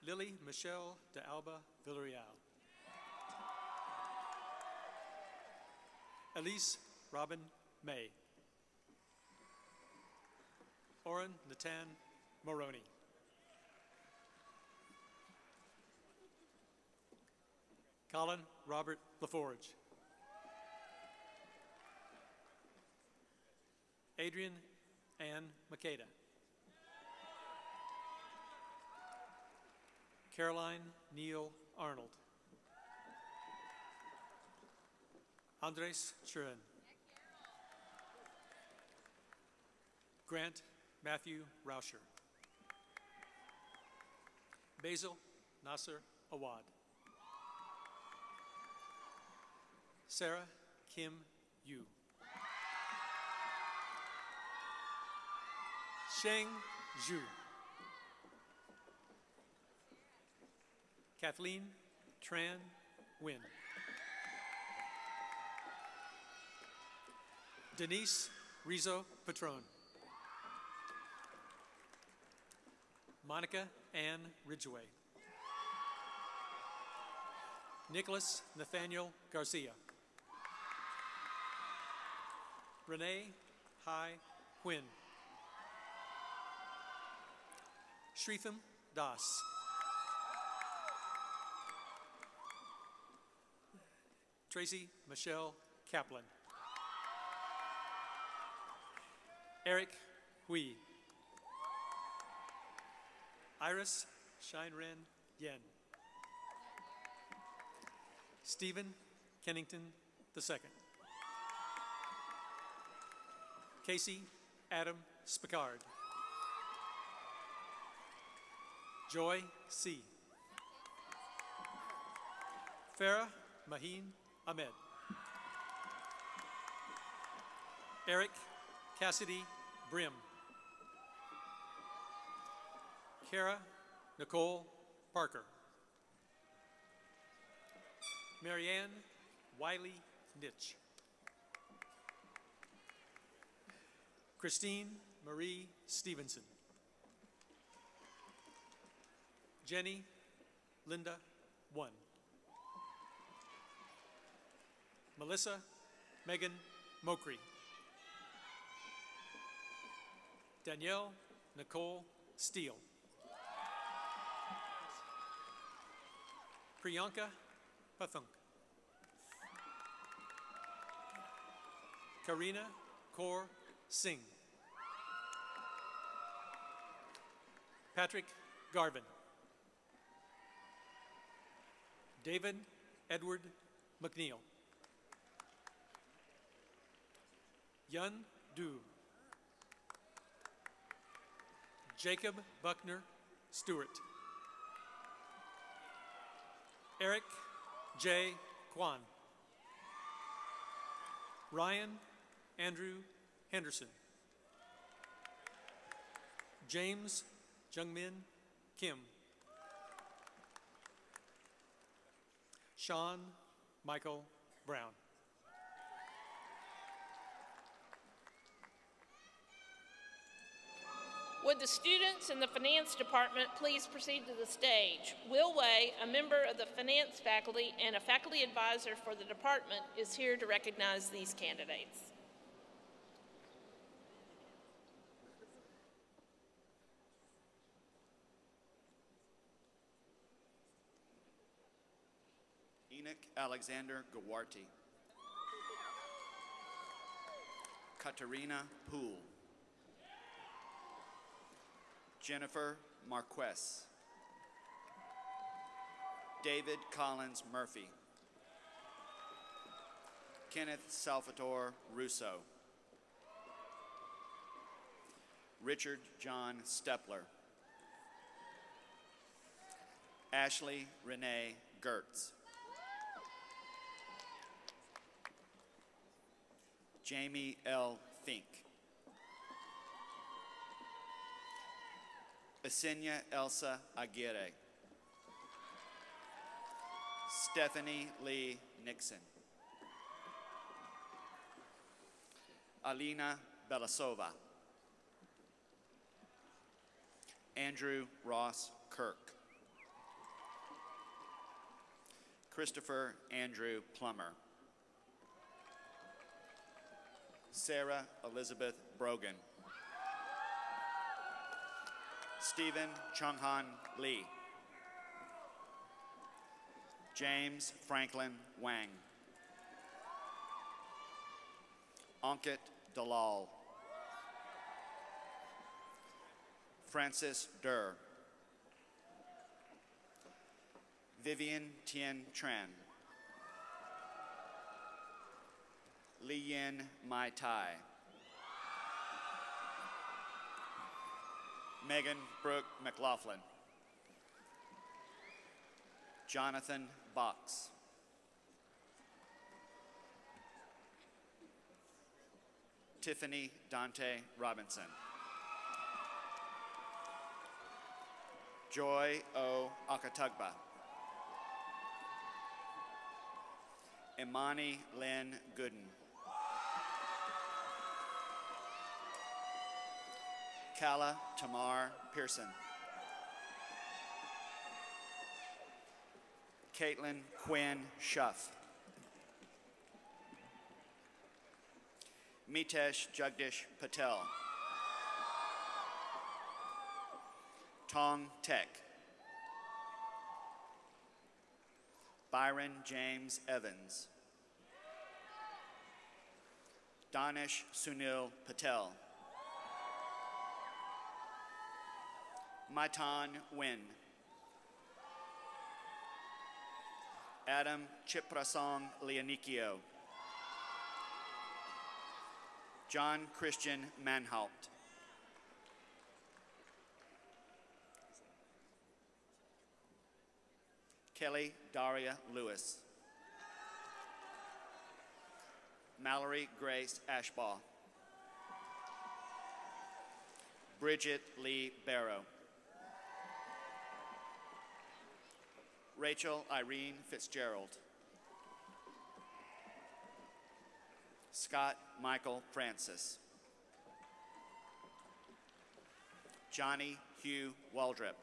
Lily Michelle de Alba Villarreal. Elise Robin May. Oren Natan Moroni. Colin Robert LaForge. Adrian Ann Makeda. Caroline Neal Arnold. Andres Churin. Grant Matthew Rauscher. Basil Nasser Awad. Sarah Kim Yu. Sheng Zhu. Kathleen Tran Nguyen. Denise Rizzo Patron. Monica Ann Ridgway. Nicholas Nathaniel Garcia. Renee Hai Huynh. Shritham Das. Tracy Michelle Kaplan. Eric Hui. Iris Shinren Yen. Stephen Kennington II. Casey Adam Spicard. Joy C. Farah Maheen Ahmed. Eric Cassidy Brim. Kara Nicole Parker. Marianne Wiley Nitch. Christine Marie Stevenson. Jenny Linda One. Melissa Megan Mokri. Danielle Nicole Steele. Priyanka Pathunk. Karina Kaur Singh. Patrick Garvin. David Edward McNeil. Yun Du. Jacob Buckner Stewart. Eric J. Kwan. Ryan Andrew Henderson. James Jungmin Kim. Sean Michael Brown. Would the students in the finance department please proceed to the stage? Will Way, a member of the finance faculty and a faculty advisor for the department, is here to recognize these candidates. Enoch Alexander Gawarty. Katarina Poole. Jennifer Marquez. David Collins Murphy. Kenneth Salvatore Russo. Richard John Stepler. Ashley Renee Gertz. Jamie L. Fink. Esenia Elsa Aguirre. Stephanie Lee Nixon. Alina Belasova. Andrew Ross Kirk. Christopher Andrew Plummer. Sarah Elizabeth Brogan. Stephen Chunghan Lee. James Franklin Wang. Ankit Dalal. Francis Durr. Vivian Tien Tran. Li Yin Mai Tai. Megan Brooke McLaughlin. Jonathan Box. Tiffany Dante Robinson. Joy O. Akatugba. Imani Lynn Gooden. Kala Tamar Pearson. Caitlin Quinn Shuff. Mitesh Jagdish Patel. Tong Tek. Byron James Evans. Danish Sunil Patel. Maitan Win. Adam Chiprasong Leonikio. John Christian Manhaupt. Kelly Daria Lewis. Mallory Grace Ashbaugh. Bridget Lee Barrow. Rachel Irene Fitzgerald. Scott Michael Francis. Johnny Hugh Waldrop.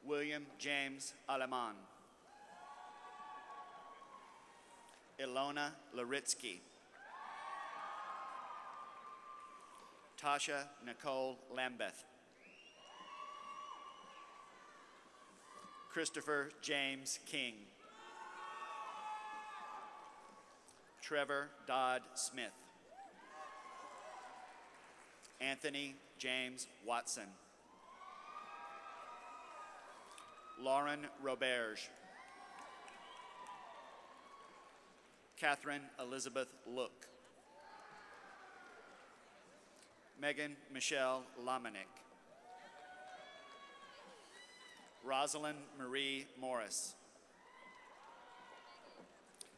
William James Aleman. Ilona Laritsky. Tasha Nicole Lambeth. Christopher James King. Trevor Dodd Smith. Anthony James Watson. Lauren Roberge. Catherine Elizabeth Look. Megan Michelle Lamanik. Rosalind Marie Morris.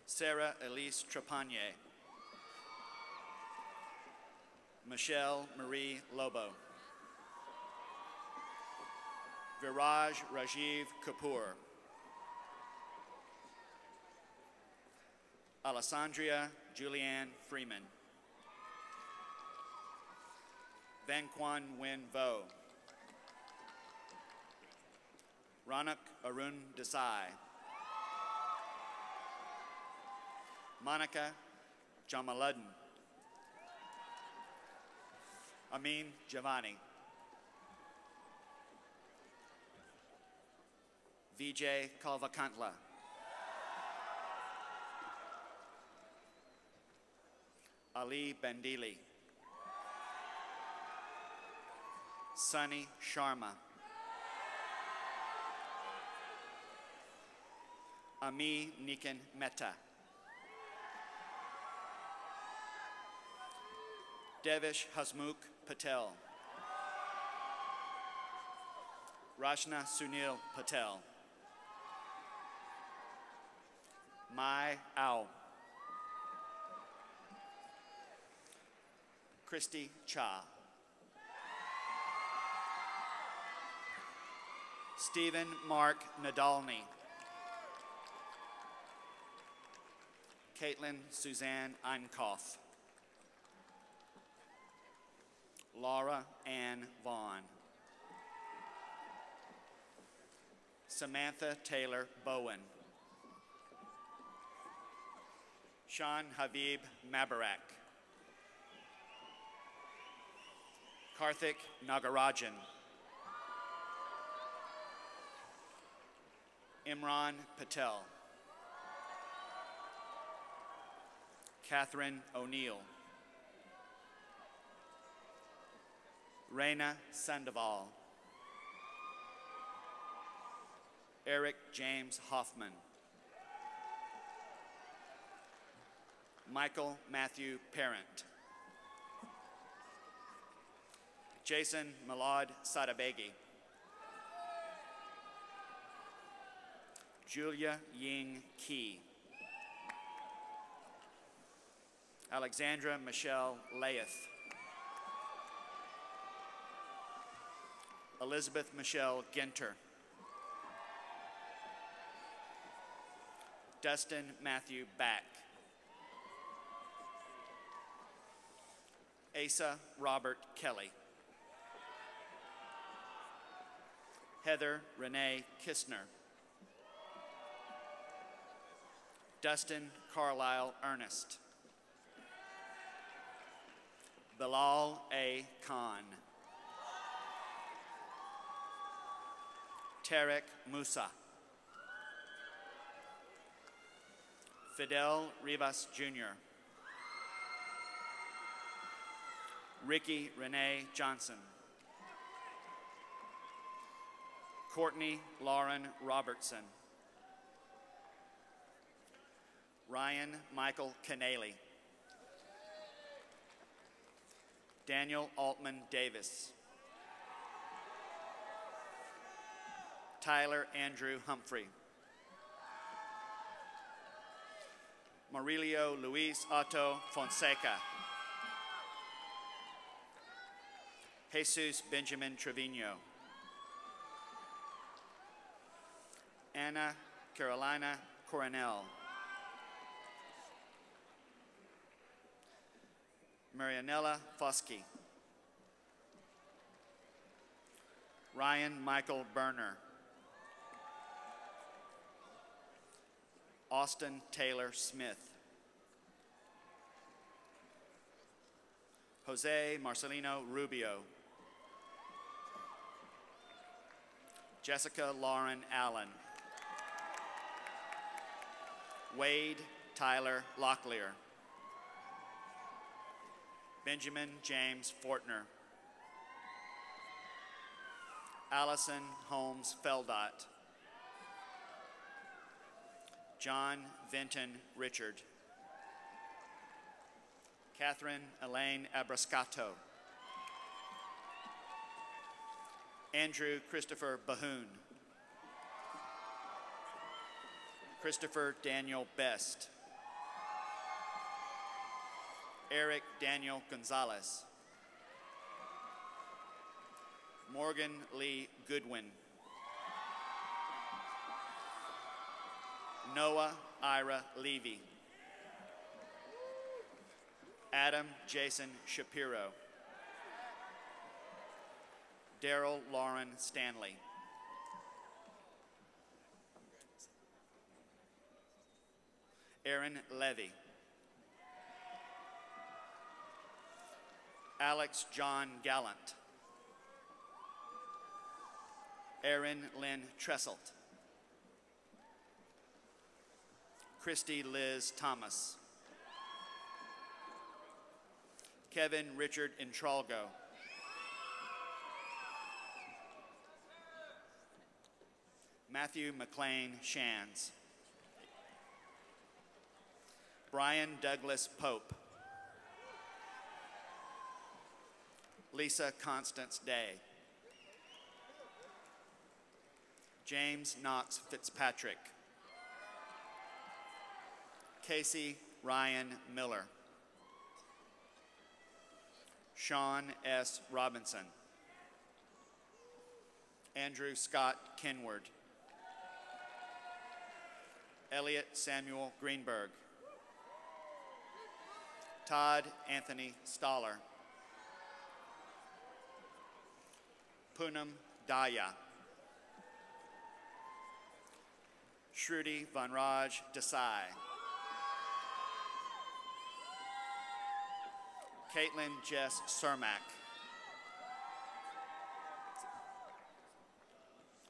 Sarah Elise Trepanier. Michelle Marie Lobo. Viraj Rajiv Kapoor. Alessandria Julianne Freeman. Van Quan Nguyen Vo. Ronak Arun Desai. Monica Jamaluddin. Amin Giovanni. Vijay Kalvakantla. Ali Bandili. Sunny Sharma. Ami Nikan Mehta. Devish Hasmukh Patel. Rashna Sunil Patel. Mai Ao. Christy Cha. Stephen Mark Nadalny. Caitlin Suzanne Einkoff. Laura Ann Vaughn. Samantha Taylor Bowen. Sean Habib Mabarak. Karthik Nagarajan. Imran Patel. Catherine O'Neill. Reina Sandoval. Eric James Hoffman. Michael Matthew Parent. Jason Malad Sadabegi. Julia Ying Key. Alexandra Michelle Laeth. Elizabeth Michelle Ginter. Dustin Matthew Back. Asa Robert Kelly. Heather Renee Kistner. Dustin Carlisle Ernest. Bilal A. Khan. Tarek Musa. Fidel Rivas Jr. Ricky Renee Johnson. Courtney Lauren Robertson. Ryan Michael Canale. Daniel Altman Davis. Tyler Andrew Humphrey. Marilio Luis Otto Fonseca. Jesus Benjamin Trevino. Anna Carolina Coronel. Marianella Foskey. Ryan Michael Berner. Austin Taylor Smith. Jose Marcelino Rubio. Jessica Lauren Allen. Wade Tyler Locklear. Benjamin James Fortner. Allison Holmes Feldot. John Vinton Richard. Catherine Elaine Abrascato. Andrew Christopher Bahoon. Christopher Daniel Best. Eric Daniel Gonzalez. Morgan Lee Goodwin. Noah Ira Levy. Adam Jason Shapiro. Daryl Lauren Stanley. Aaron Levy. Alex John Gallant. Erin Lynn Tresselt. Christy Liz Thomas. Kevin Richard Intralgo. Matthew McLean Shands. Brian Douglas Pope. Lisa Constance Day. James Knox Fitzpatrick. Casey Ryan Miller. Sean S. Robinson. Andrew Scott Kenward. Elliot Samuel Greenberg. Todd Anthony Stoller. Poonam Daya. Shruti Vanraj Desai. Caitlin Jess Cermak.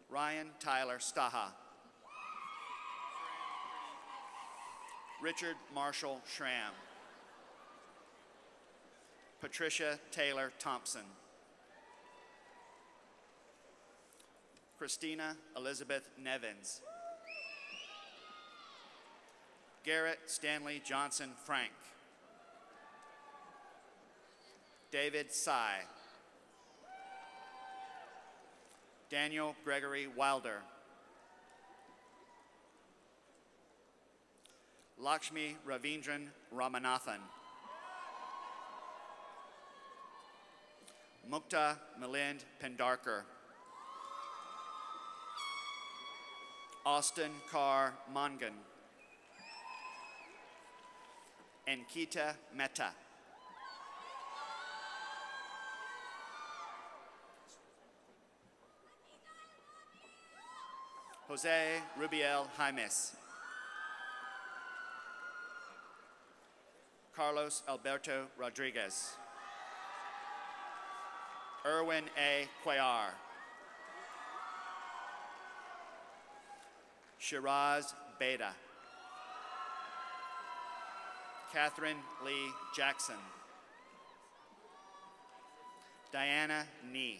Ryan Tyler Staha. Richard Marshall Schramm. Patricia Taylor Thompson. Christina Elizabeth Nevins. Garrett Stanley Johnson Frank. David Sy. Daniel Gregory Wilder. Lakshmi Ravindran Ramanathan. Mukta Milind Pendarkar. Austin Carr Mongan. Ankita Mehta. Jose Rubiel Jaimes. Carlos Alberto Rodriguez. Erwin A. Cuellar. Shiraz Beda. Catherine Lee Jackson. Diana Nee.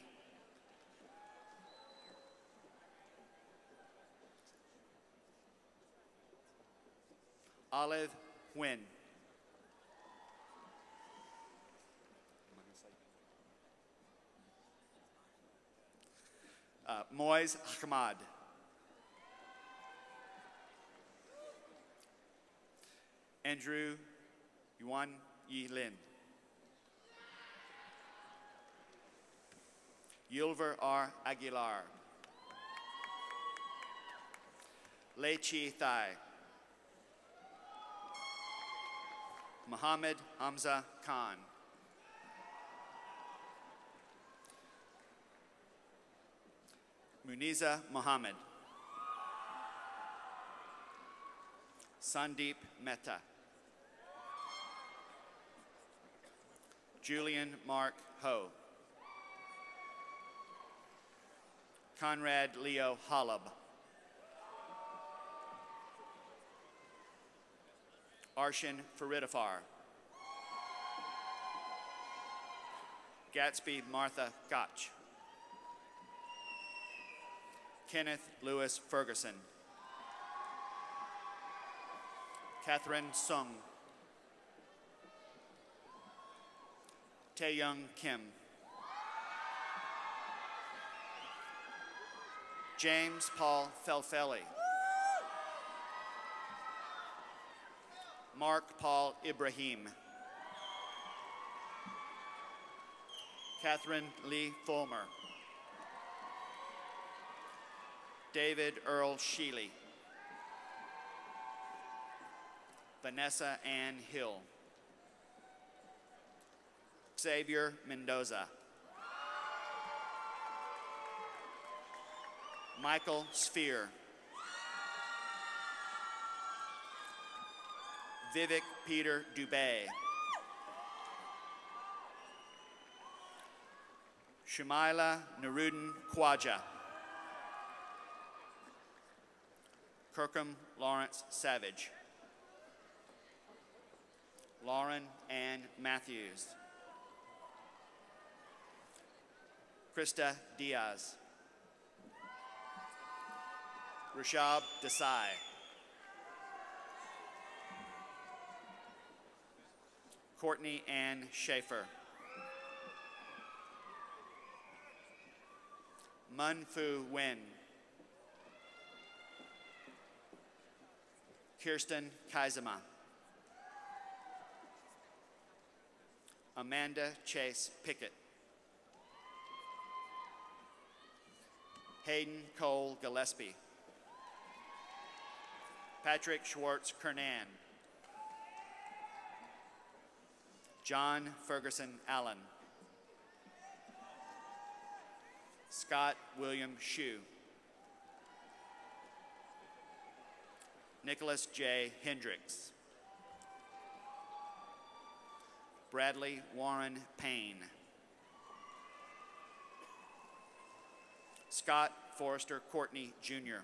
Olive Nguyen. Moise Ahmad. Andrew Yuan Yi Lin. Yulver R. Aguilar. Lei Chi Thai. Muhammad Hamza Khan. Muniza Muhammad. Sandeep Mehta. Julian Mark Ho. Conrad Leo Hollab. Arshin Faridafar. Gatsby Martha Gotch. Kenneth Lewis Ferguson. Catherine Sung. Taeyoung Kim. James Paul Felfelli. Mark Paul Ibrahim. Catherine Lee Fulmer. David Earl Sheely. Vanessa Ann Hill. Xavier Mendoza. Michael Sphere. Vivek Peter Dubé. Shumaila Nuruddin Khwaja. Kirkham Lawrence Savage. Lauren Ann Matthews. Krista Diaz. Rashab Desai. Courtney Ann Schaefer. Mun Fu Nguyen. Kirsten Kaizema. Amanda Chase Pickett. Hayden Cole Gillespie. Patrick Schwartz Kernan. John Ferguson Allen. Scott William Shue. Nicholas J. Hendricks. Bradley Warren Payne. Scott Forrester Courtney, Jr.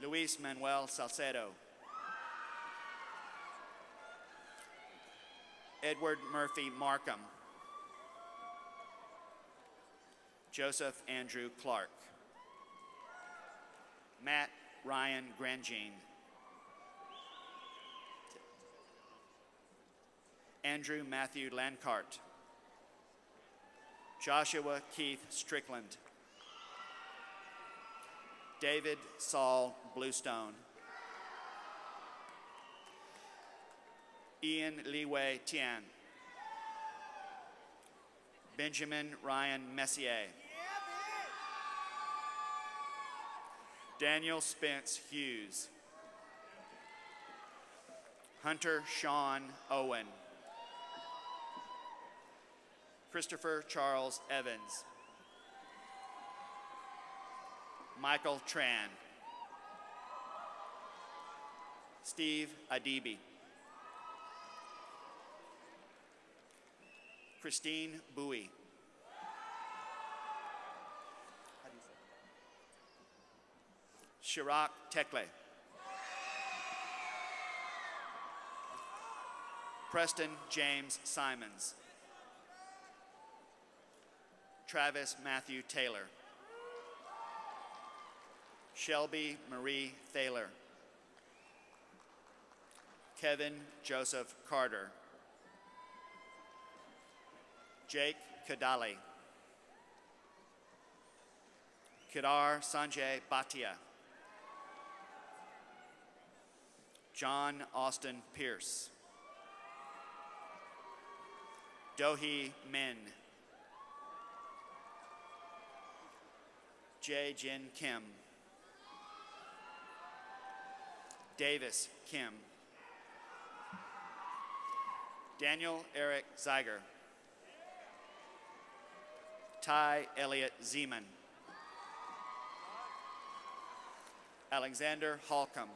Luis Manuel Salcedo. Edward Murphy Markham. Joseph Andrew Clark. Matt Ryan Grandjean. Andrew Matthew Lancart. Joshua Keith Strickland. David Saul Bluestone. Ian Liwei Tian. Benjamin Ryan Messier. Daniel Spence Hughes. Hunter Sean Owen. Christopher Charles Evans. Michael Tran. Steve Adibi. Christine Bowie. Shirak Tekle. Preston James Simons. Travis Matthew Taylor. Shelby Marie Thaler. Kevin Joseph Carter. Jake Kadali. Kedar Sanjay Bhatia. John Austin Pierce. Dohee Min. Jae Jin Kim. Davis Kim. Daniel Eric Zeiger. Ty Elliott Zeman. Alexander Holcomb.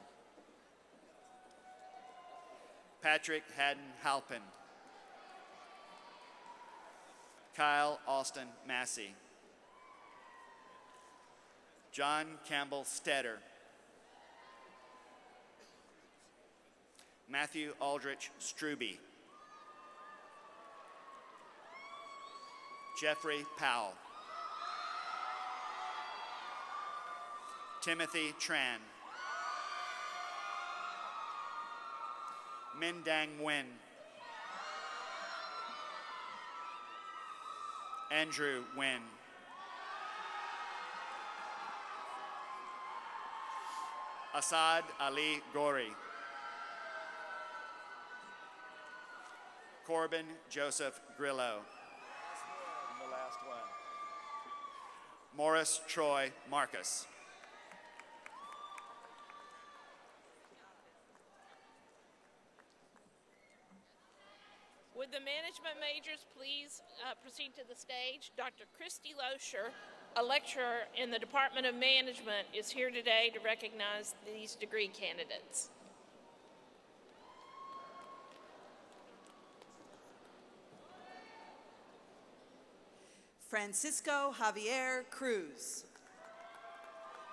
Patrick Haddon Halpin. Kyle Austin Massey. John Campbell Stetter. Matthew Aldrich Struby. Jeffrey Powell. Timothy Tran. Mindang Nguyen. Andrew Nguyen. Asad Ali Gori. Corbin Joseph Grillo. The last one. Morris Troy Marcus. Would the management majors please proceed to the stage? Dr. Christy Loescher, a lecturer in the Department of Management, is here today to recognize these degree candidates. Francisco Javier Cruz.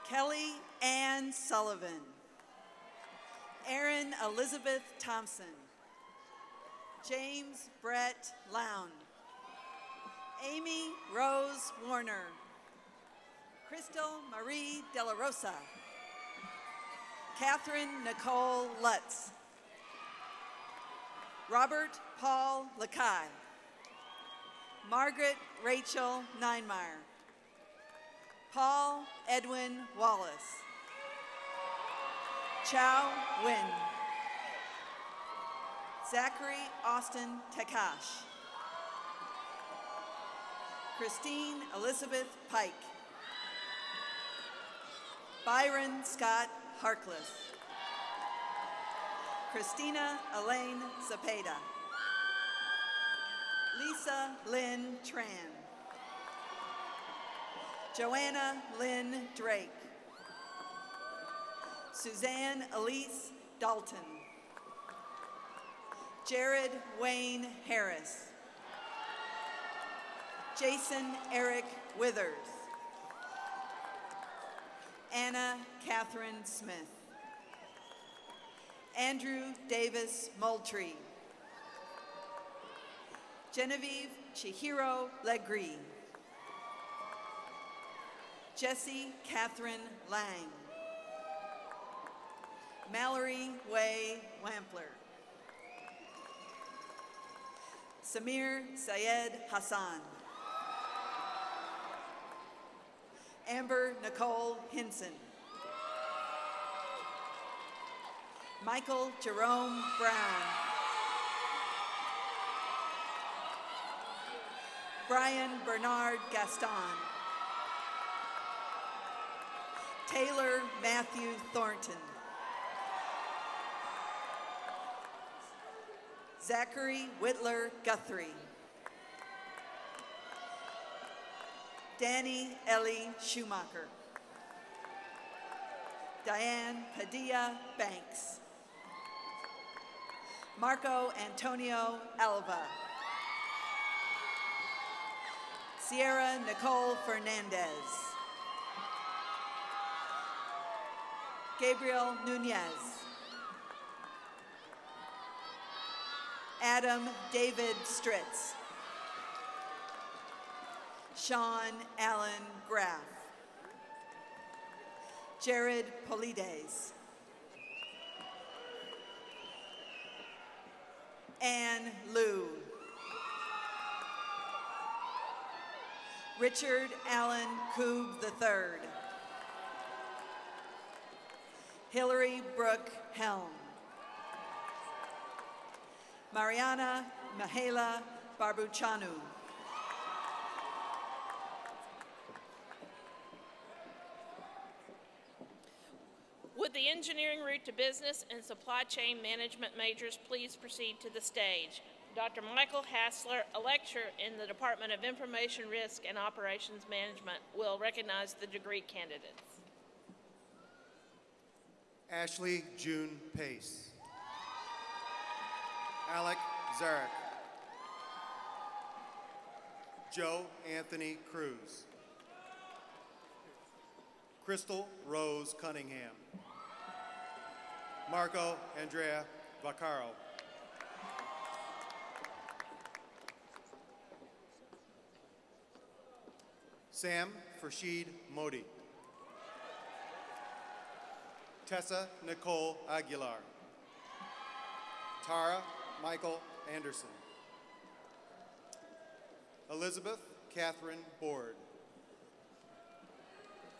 Kelly Ann Sullivan. Erin Elizabeth Thompson. James Brett Lown. Amy Rose Warner. Crystal Marie De La Rosa. Catherine Nicole Lutz. Robert Paul Lakai. Margaret Rachel Ninemeyer. Paul Edwin Wallace. Chow Win. Zachary Austin Takash. Christine Elizabeth Pike. Byron Scott Harkless. Christina Elaine Zapata. Lisa Lynn Tran. Joanna Lynn Drake. Suzanne Elise Dalton. Jared Wayne Harris. Jason Eric Withers. Anna Catherine Smith. Andrew Davis Moultrie. Genevieve Chihiro Legree. Jessie Catherine Lang. Mallory Way Wampler. Samir Syed Hassan. Amber Nicole Hinson. Michael Jerome Brown. Brian Bernard Gaston. Taylor Matthew Thornton. Zachary Whitler Guthrie. Danny Ellie Schumacher. Diane Padilla Banks. Marco Antonio Alva. Sierra Nicole Fernandez. Gabriel Nunez. Adam David Stritz. Sean Allen Graff. Jared Polides. Ann Liu. Richard Allen Koob III. Hillary Brooke Helm. Mariana Mahela Barbuchanu. Would the engineering route to business and supply chain management majors please proceed to the stage? Dr. Michael Hassler, a lecturer in the Department of Information Risk and Operations Management, will recognize the degree candidates. Ashley June Pace. Alec Zarek. Joe Anthony Cruz. Crystal Rose Cunningham. Marco Andrea Vaccaro. Sam Farshid Modi. Tessa Nicole Aguilar. Tara Michael Anderson. Elizabeth Catherine Board.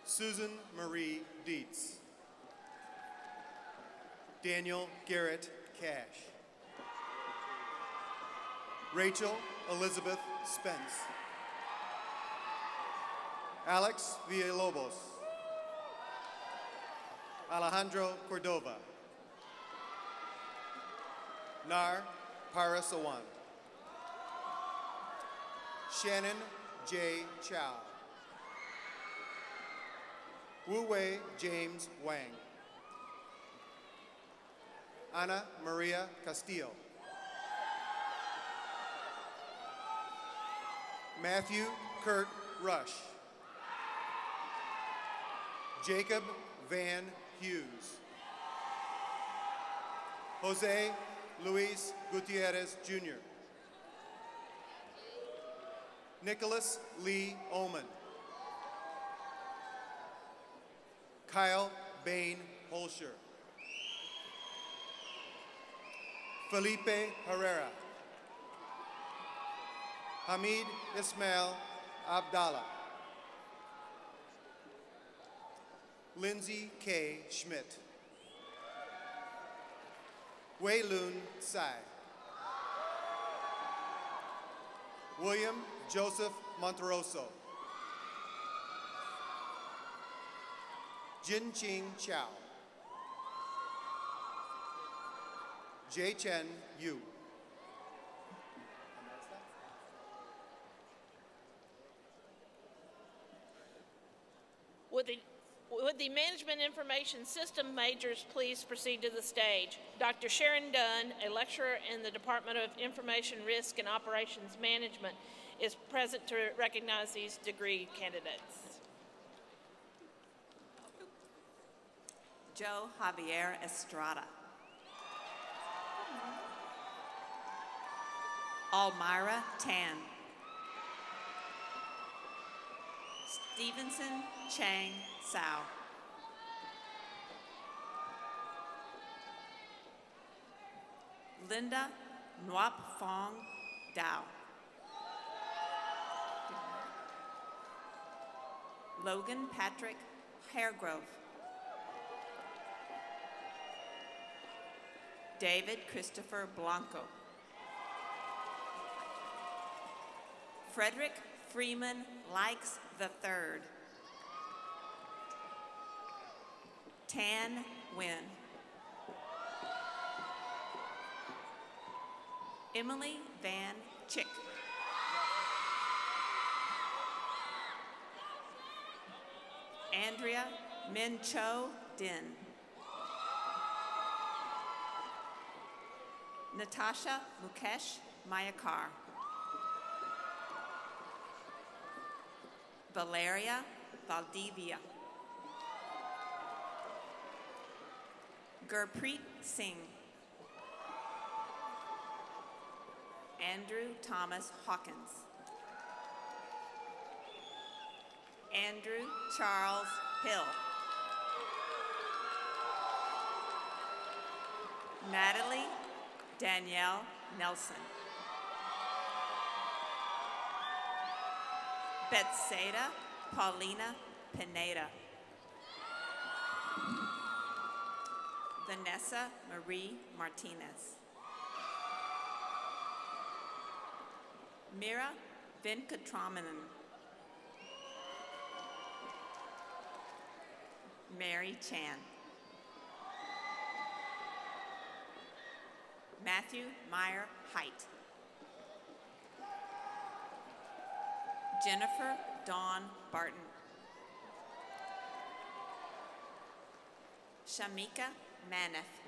Susan Marie Dietz. Daniel Garrett Cash. Rachel Elizabeth Spence. Alex Villalobos. Alejandro Cordova. Nar Parasawan. Shannon J. Chow. Wu Wei James Wang. Ana Maria Castillo. Matthew Kurt Rush. Jacob Van Hughes. Jose Luis Gutierrez Jr. Nicholas Lee Ullman. Kyle Bain Holscher. Felipe Herrera. Hamid Ismail Abdallah. Lindsay K. Schmidt. Wei Lun Tsai. William Joseph Monteroso. Jin Ching Chow. Jay Chen Yu. Would the Management Information System majors please proceed to the stage? Dr. Sharon Dunn, a lecturer in the Department of Information Risk and Operations Management, is present to recognize these degree candidates. Joe Javier Estrada. Almira Tan. Stevenson Chang Sao. Linda Nguap Fong Dao. Logan Patrick Hairgrove. David Christopher Blanco. Frederick Freeman Likes III. Tan Nguyen. Emily Van Chick. Andrea Min Cho Din. Natasha Mukesh Mayakar. Valeria Valdivia. Gurpreet Singh. Andrew Thomas Hawkins. Andrew Charles Hill. Natalie Danielle Nelson. Bethsaida Paulina Pineda. Vanessa Marie Martinez. Mira Venkatramanan. Mary Chan. Matthew Meyer Height. Jennifer Dawn Barton. Shamika Maneth.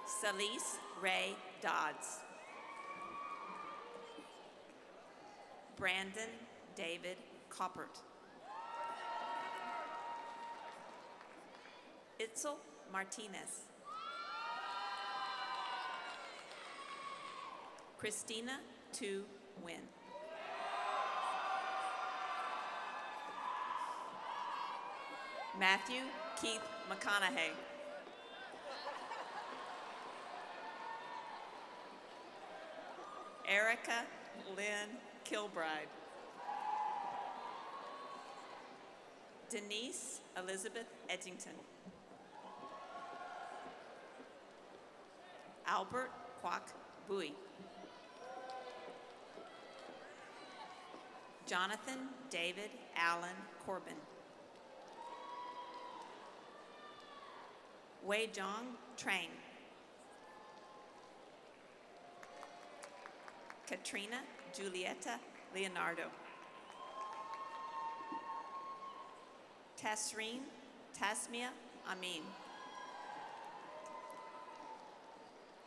Celise Ray Dodds. Brandon David Coppert. Itzel Martinez. Christina Tu Win. Matthew Keith McConaughey. Erica Lynn Kilbride. Denise Elizabeth Edgington. Albert Kwok Bui. Jonathan David Allen Corbin. Wei Zhong Trang. Katrina Julieta Leonardo. Tasreen Tasmia Amin.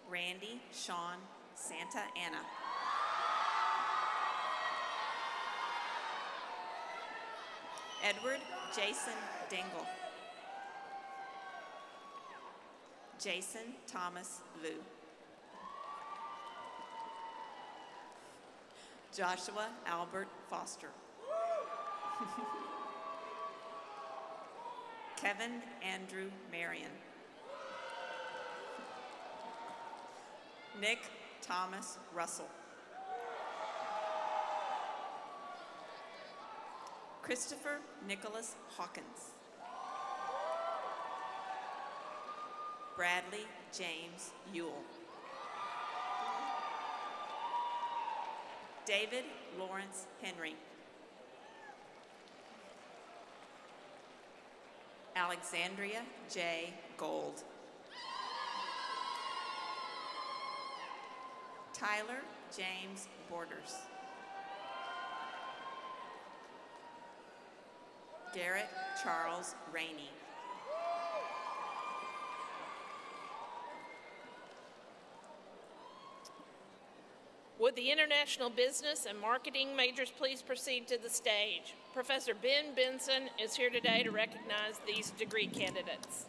Randy Sean Santa Ana. Edward Jason Dingle. Jason Thomas Liu. Joshua Albert Foster. Kevin Andrew Marion. Nick Thomas Russell. Christopher Nicholas Hawkins. Bradley James Ewell. David Lawrence Henry. Alexandria J. Gold. Tyler James Borders. Garrett Charles Rainey. Would the International Business and Marketing majors please proceed to the stage? Professor Ben Benson is here today to recognize these degree candidates.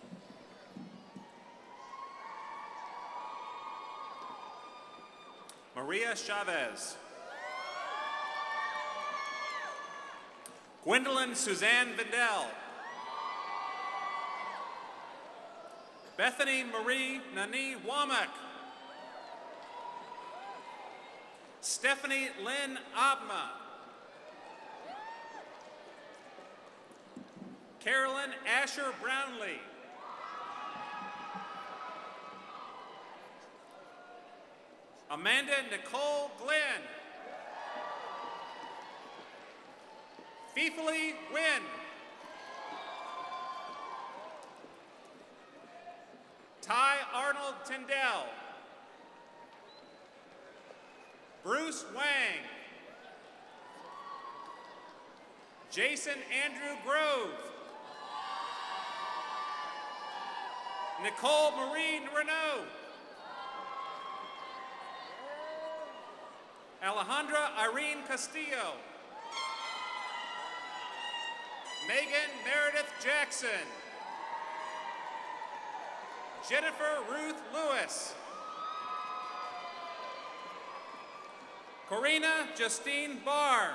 Maria Chavez. Gwendolyn Suzanne Vindel. Bethany Marie Nani Womack. Stephanie Lynn Abma. Carolyn Asher Brownlee. Amanda Nicole Glenn. Fifely Wynn. Ty Arnold Tyndall. Bruce Wang. Jason Andrew Grove. Nicole Marie Renault. Alejandra Irene Castillo. Megan Meredith Jackson. Jennifer Ruth Lewis. Corina Justine Barr.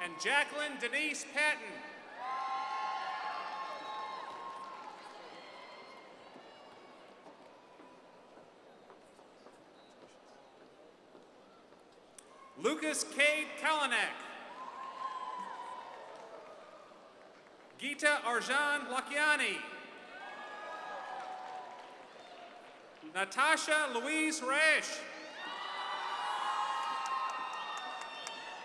And Jacqueline Denise Patton. Lucas Cade Kalinek. Gita Arjan Lakiani. Natasha Louise Resch.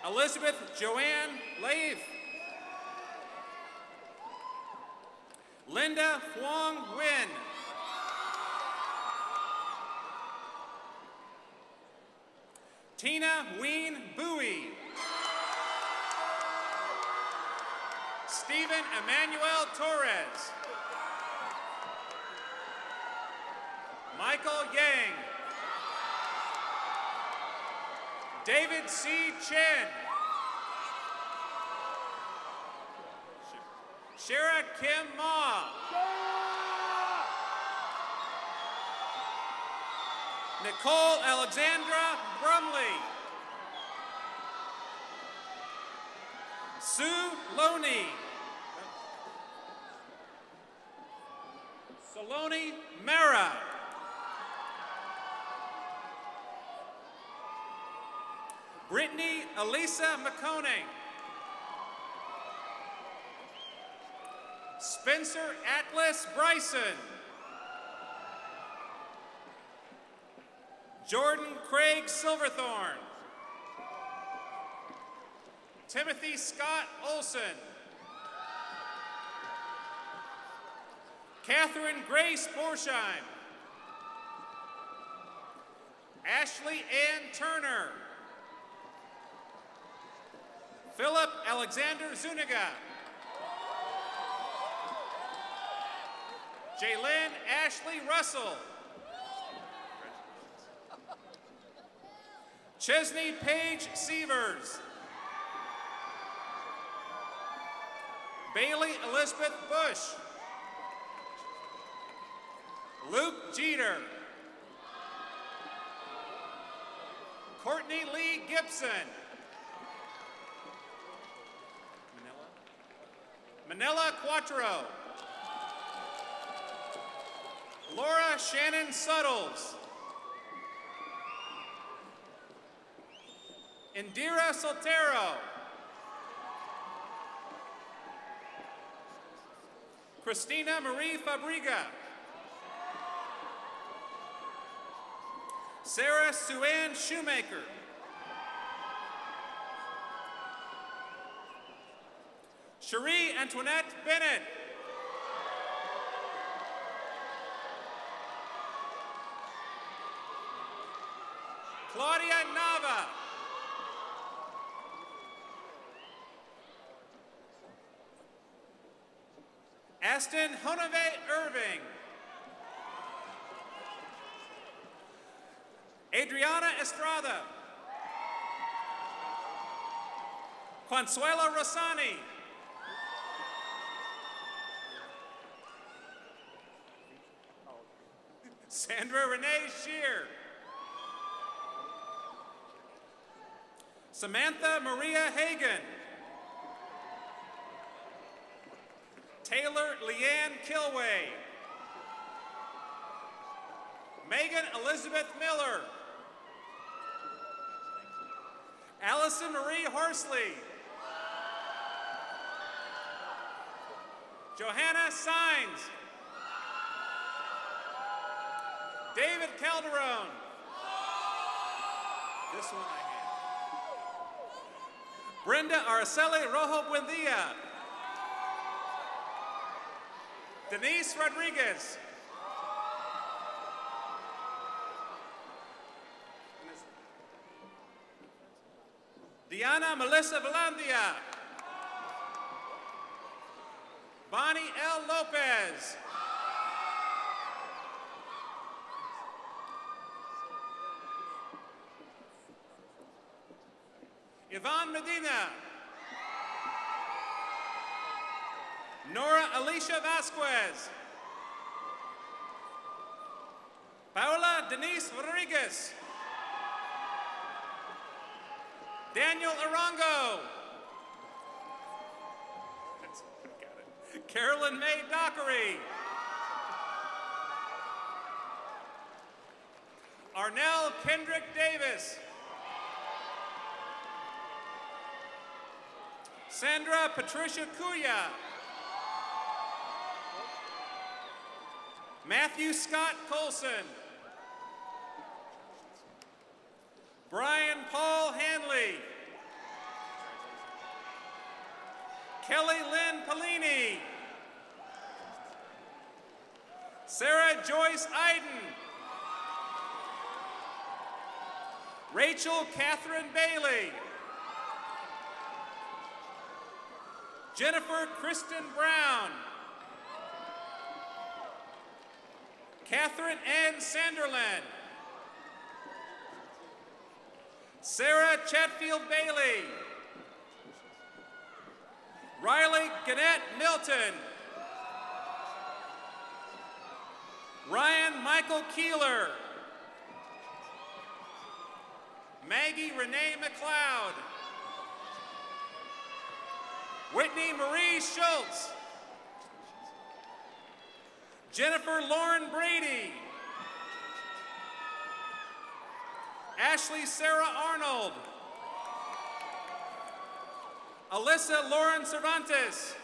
Elizabeth Joanne Leif. Linda Huang Nguyen. Tina Ween Bowie. Stephen Emmanuel Torres. Michael Yang. David C. Chen. Shara Kim Ma. Nicole Alexandra Brumley. Sue Loney. Saloni Mara. Brittany Elisa McConing. Spencer Atlas Bryson. Jordan Craig Silverthorne. Timothy Scott Olson. Catherine Grace Borsheim. Ashley Ann Turner. Philip Alexander Zuniga. Jaylyn Ashley Russell. Chesney Paige Sievers. Bailey Elizabeth Bush. Luke Jeter. Courtney Lee Gibson. Manila Quattro. Laura Shannon Suttles. Indira Soltero. Christina Marie Fabriga. Sarah Sue-Ann Shoemaker. Cherie Antoinette Bennett. Claudia Nava. Aston Honove Irving. Adriana Estrada. Consuelo Rossani. Sandra Renee Shear. Samantha Maria Hagan. Taylor Leanne Kilway. Megan Elizabeth Miller. Allison Marie Horsley. Johanna Sines. David Calderon. This one I have. Brenda Araceli Rojo Buendia. Denise Rodriguez. Diana Melissa Valandia. Bonnie L. Lopez. Yvonne Medina. Nora Alicia Vasquez. Paola Denise Rodriguez. Daniel Arango. Carolyn May Dockery. Arnell Kendrick Davis. Sandra Patricia Kuya. Matthew Scott Colson. Brian Paul Hanley. Kelly Lynn Pellini. Sarah Joyce Iden. Rachel Catherine Bailey. Jennifer Kristen Brown. Catherine Ann Sanderland. Sarah Chatfield Bailey. Riley Gannett Milton. Ryan Michael Keeler. Maggie Renee McLeod. Whitney Marie Schultz. Jennifer Lauren Brady. Ashley Sarah Arnold. Alyssa Lauren Cervantes.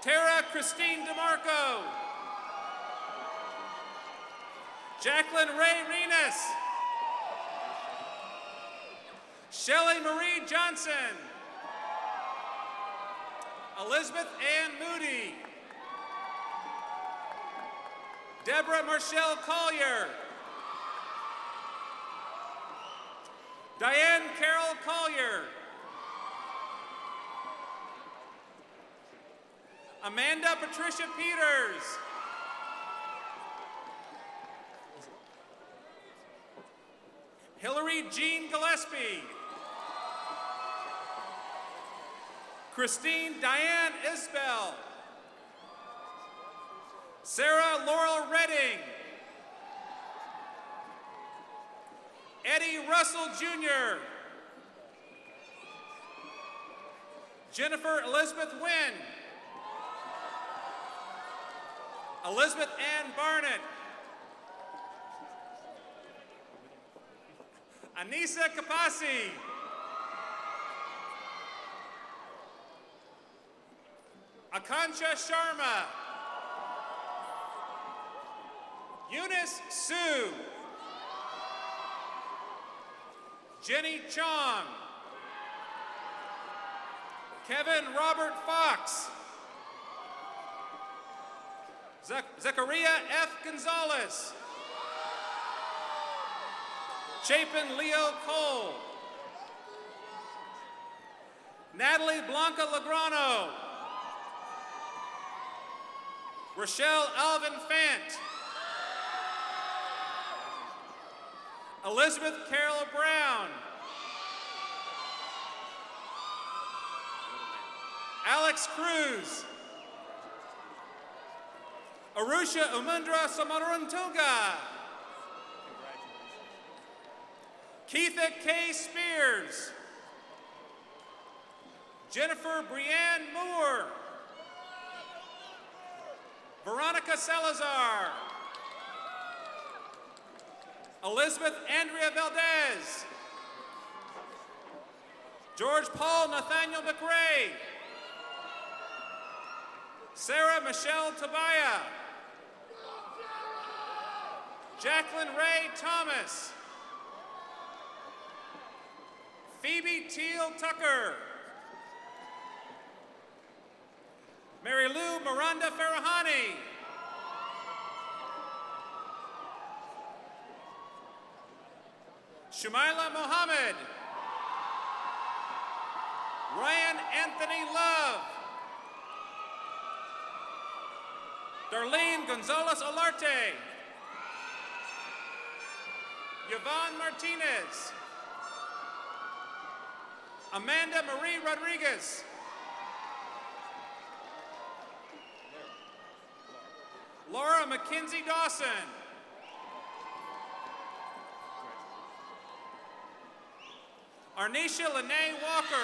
Tara Christine DeMarco. Jacqueline Ray Renas. Shelley Marie Johnson. Elizabeth Ann Moody. Deborah Marshall Collier. Diane Carol Collier. Amanda Patricia Peters. Hillary Jean Gillespie. Christine Diane Isbell. Sarah Laurel Redding. Eddie Russell Jr. Jennifer Elizabeth Wynn. Elizabeth Ann Barnett. Anissa Kapasi. Akansha Sharma. Eunice Sue. Jenny Chong. Kevin Robert Fox. Zachariah F. Gonzalez. Chapin Leo Cole. Natalie Blanca Lagrano. Rochelle Alvin Fant. Elizabeth Carol Brown. Alex Cruz. Arusha Umundra Samaruntunga. Keitha K. Spears. Jennifer Brianne Moore. Veronica Salazar. Elizabeth Andrea Valdez. George Paul Nathaniel McRae. Sarah Michelle Tobiah. Jacqueline Ray Thomas. Phoebe Teal Tucker. Mary Lou Miranda Farahani. Shumaila Mohammed. Ryan Anthony Love. Darlene Gonzalez Olarte. Yvonne Martinez. Amanda Marie Rodriguez. Laura McKenzie Dawson. Arnisha Lene Walker.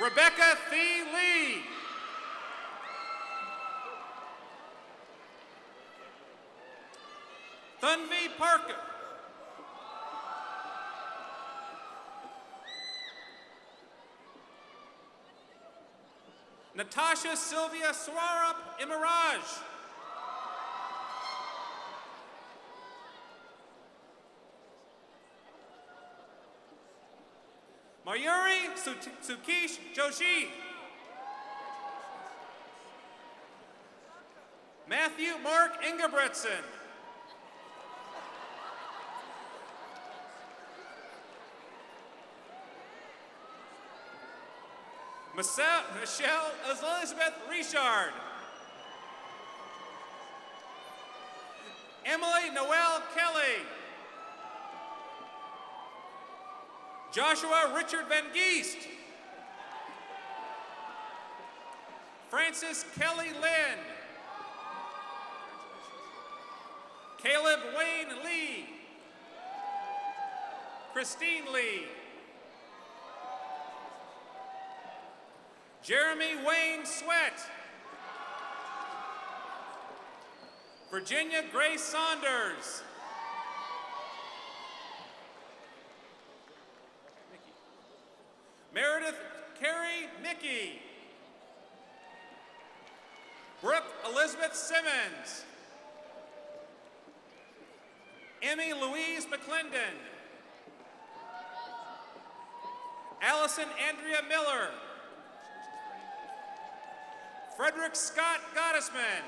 Rebecca Thee Lee. Thunvi Parker. Natasha Sylvia Swarup Imiraj. Mayuri Sukish Joshi. Matthew Mark Ingebretson. Michelle Elizabeth Richard. Emily Noel Kelly. Joshua Richard Van Geest. Francis Kelly Lynn. Caleb Wayne Lee. Christine Lee. Jeremy Wayne Sweat. Virginia Grace Saunders. Meredith Carey Mickey. Brooke Elizabeth Simmons. Emmy Louise McClendon. Allison Andrea Miller. Frederick Scott Gottesman.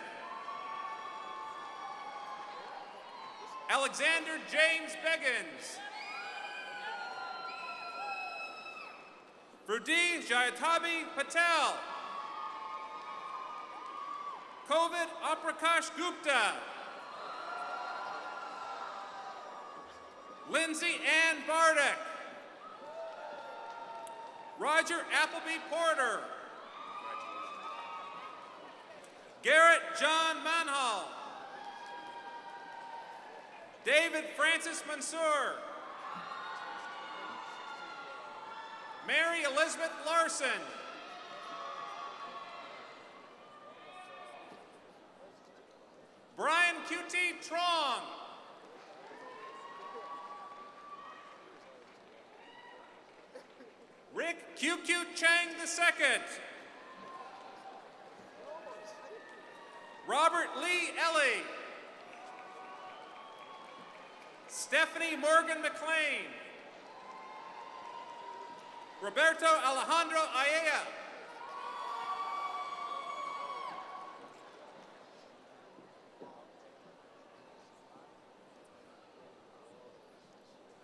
Alexander James Beggins. Vrudi Jayatabi Patel. Kovid Aprakash Gupta. Lindsay Ann Bardick. Roger Appleby Porter. Garrett John Manhall. David Francis Mansour. Mary Elizabeth Larson. Brian Q.T. Trong. Rick Q.Q. Chang II. Robert Lee Ellie. Stephanie Morgan McLean. Roberto Alejandro Ayala.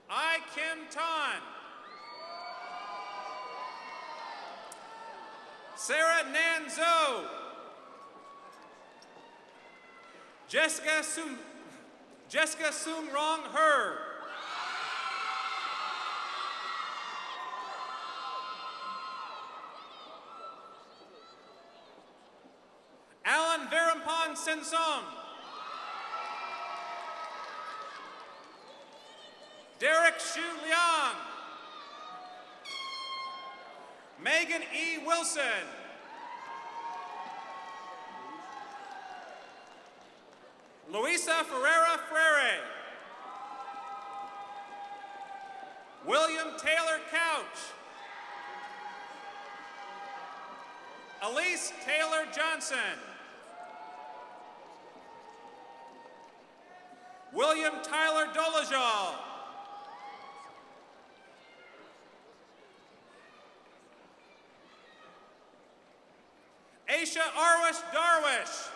I Kim Tan. Sarah Nanzo. Jessica Sung Rong Her. Alan Verampan Sensong. Derek Shu Liang. Megan E. Wilson. Luisa Ferreira Freire. William Taylor Couch. Elise Taylor Johnson. William Tyler Dolezal. Aisha Arwish Darwish.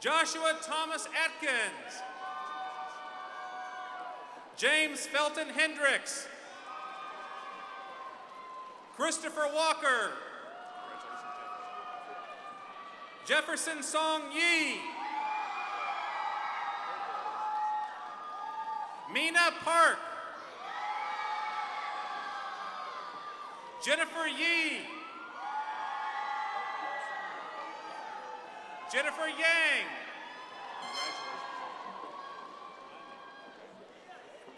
Joshua Thomas Atkins. James Felton Hendricks. Christopher Walker. Jefferson Song Yi. Mina Park. Jennifer Yi. Jennifer Yang.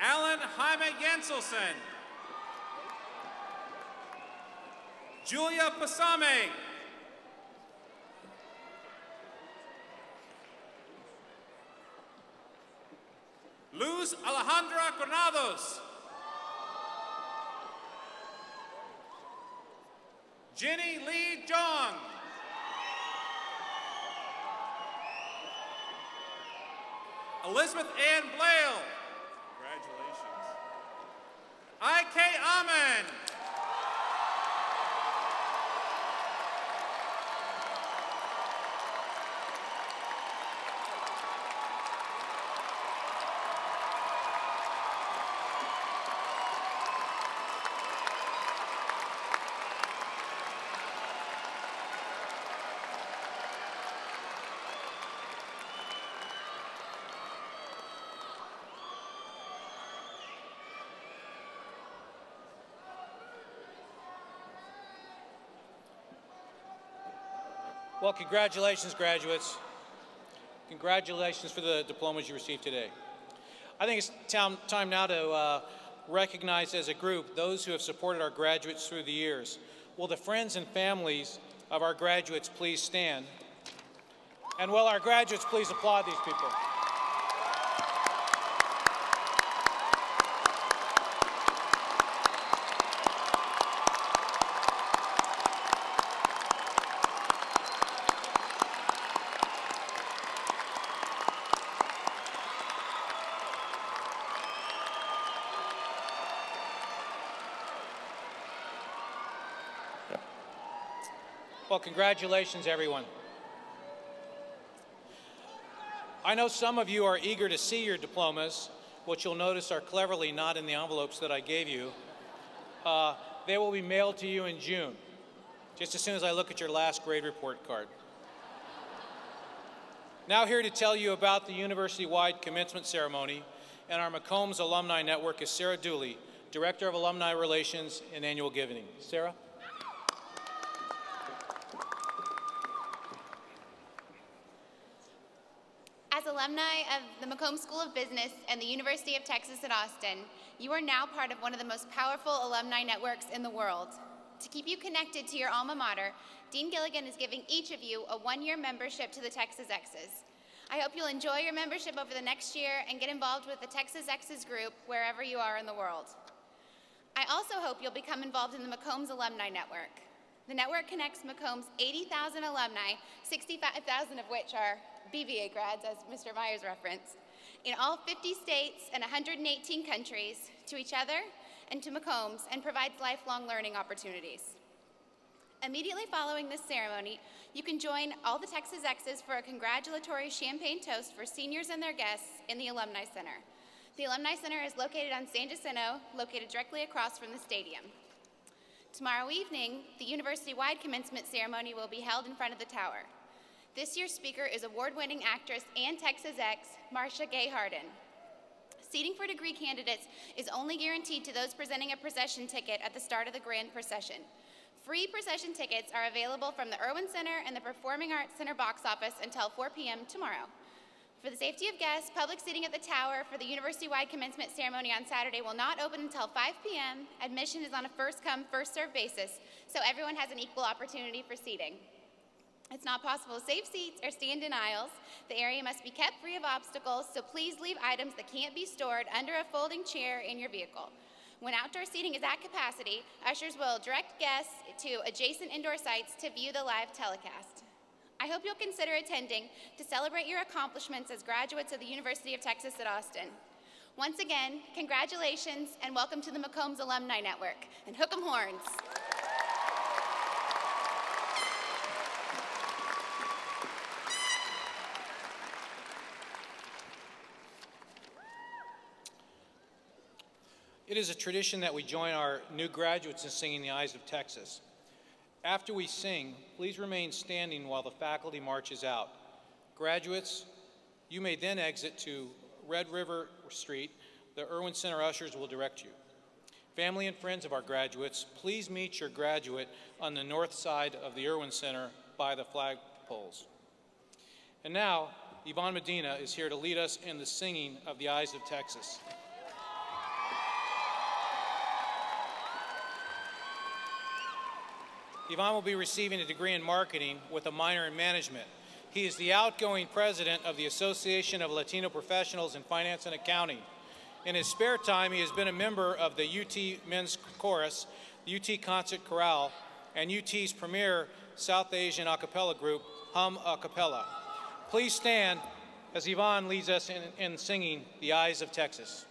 Alan Jaime Jenselson. Julia Pasame. Luz Alejandra Granados. Jenny Lee Jong. Elizabeth Ann Blale. Congratulations. I.K. Amen. Well, congratulations, graduates. Congratulations for the diplomas you received today. I think it's time now to recognize as a group those who have supported our graduates through the years. Will the friends and families of our graduates please stand? And will our graduates please applaud these people? Well, congratulations, everyone. I know some of you are eager to see your diplomas, which you'll notice are cleverly not in the envelopes that I gave you. They will be mailed to you in June, just as soon as I look at your last grade report card. Now here to tell you about the university-wide commencement ceremony and our McCombs Alumni Network is Sarah Dooley, Director of Alumni Relations and Annual Giving. Sarah? As alumni of the McCombs School of Business and the University of Texas at Austin, you are now part of one of the most powerful alumni networks in the world. To keep you connected to your alma mater, Dean Gilligan is giving each of you a one-year membership to the Texas X's. I hope you'll enjoy your membership over the next year and get involved with the Texas X's group wherever you are in the world. I also hope you'll become involved in the McCombs Alumni Network. The network connects McCombs' 80,000 alumni, 65,000 of which are BBA grads, as Mr. Myers referenced, in all 50 states and 118 countries, to each other and to McCombs, and provides lifelong learning opportunities. Immediately following this ceremony, you can join all the Texas X's for a congratulatory champagne toast for seniors and their guests in the Alumni Center. The Alumni Center is located on San Jacinto, located directly across from the stadium. Tomorrow evening, the university-wide commencement ceremony will be held in front of the tower. This year's speaker is award-winning actress and Texas X, Marcia Gay Harden. Seating for degree candidates is only guaranteed to those presenting a procession ticket at the start of the grand procession. Free procession tickets are available from the Irwin Center and the Performing Arts Center box office until 4 p.m. tomorrow. For the safety of guests, public seating at the tower for the university-wide commencement ceremony on Saturday will not open until 5 p.m. Admission is on a first-come, first-served basis, so everyone has an equal opportunity for seating. It's not possible to save seats or stand in aisles. The area must be kept free of obstacles, so please leave items that can't be stored under a folding chair in your vehicle. When outdoor seating is at capacity, ushers will direct guests to adjacent indoor sites to view the live telecast. I hope you'll consider attending to celebrate your accomplishments as graduates of the University of Texas at Austin. Once again, congratulations and welcome to the McCombs Alumni Network, and hook 'em horns. It is a tradition that we join our new graduates in singing the Eyes of Texas. After we sing, please remain standing while the faculty marches out. Graduates, you may then exit to Red River Street. The Irwin Center ushers will direct you. Family and friends of our graduates, please meet your graduate on the north side of the Irwin Center by the flagpoles. And now, Yvonne Medina is here to lead us in the singing of the Eyes of Texas. Yvonne will be receiving a degree in marketing with a minor in management. He is the outgoing president of the Association of Latino Professionals in Finance and Accounting. In his spare time, he has been a member of the UT Men's Chorus, the UT Concert Chorale, and UT's premier South Asian a cappella group, Hum A Cappella. Please stand as Yvonne leads us in singing The Eyes of Texas.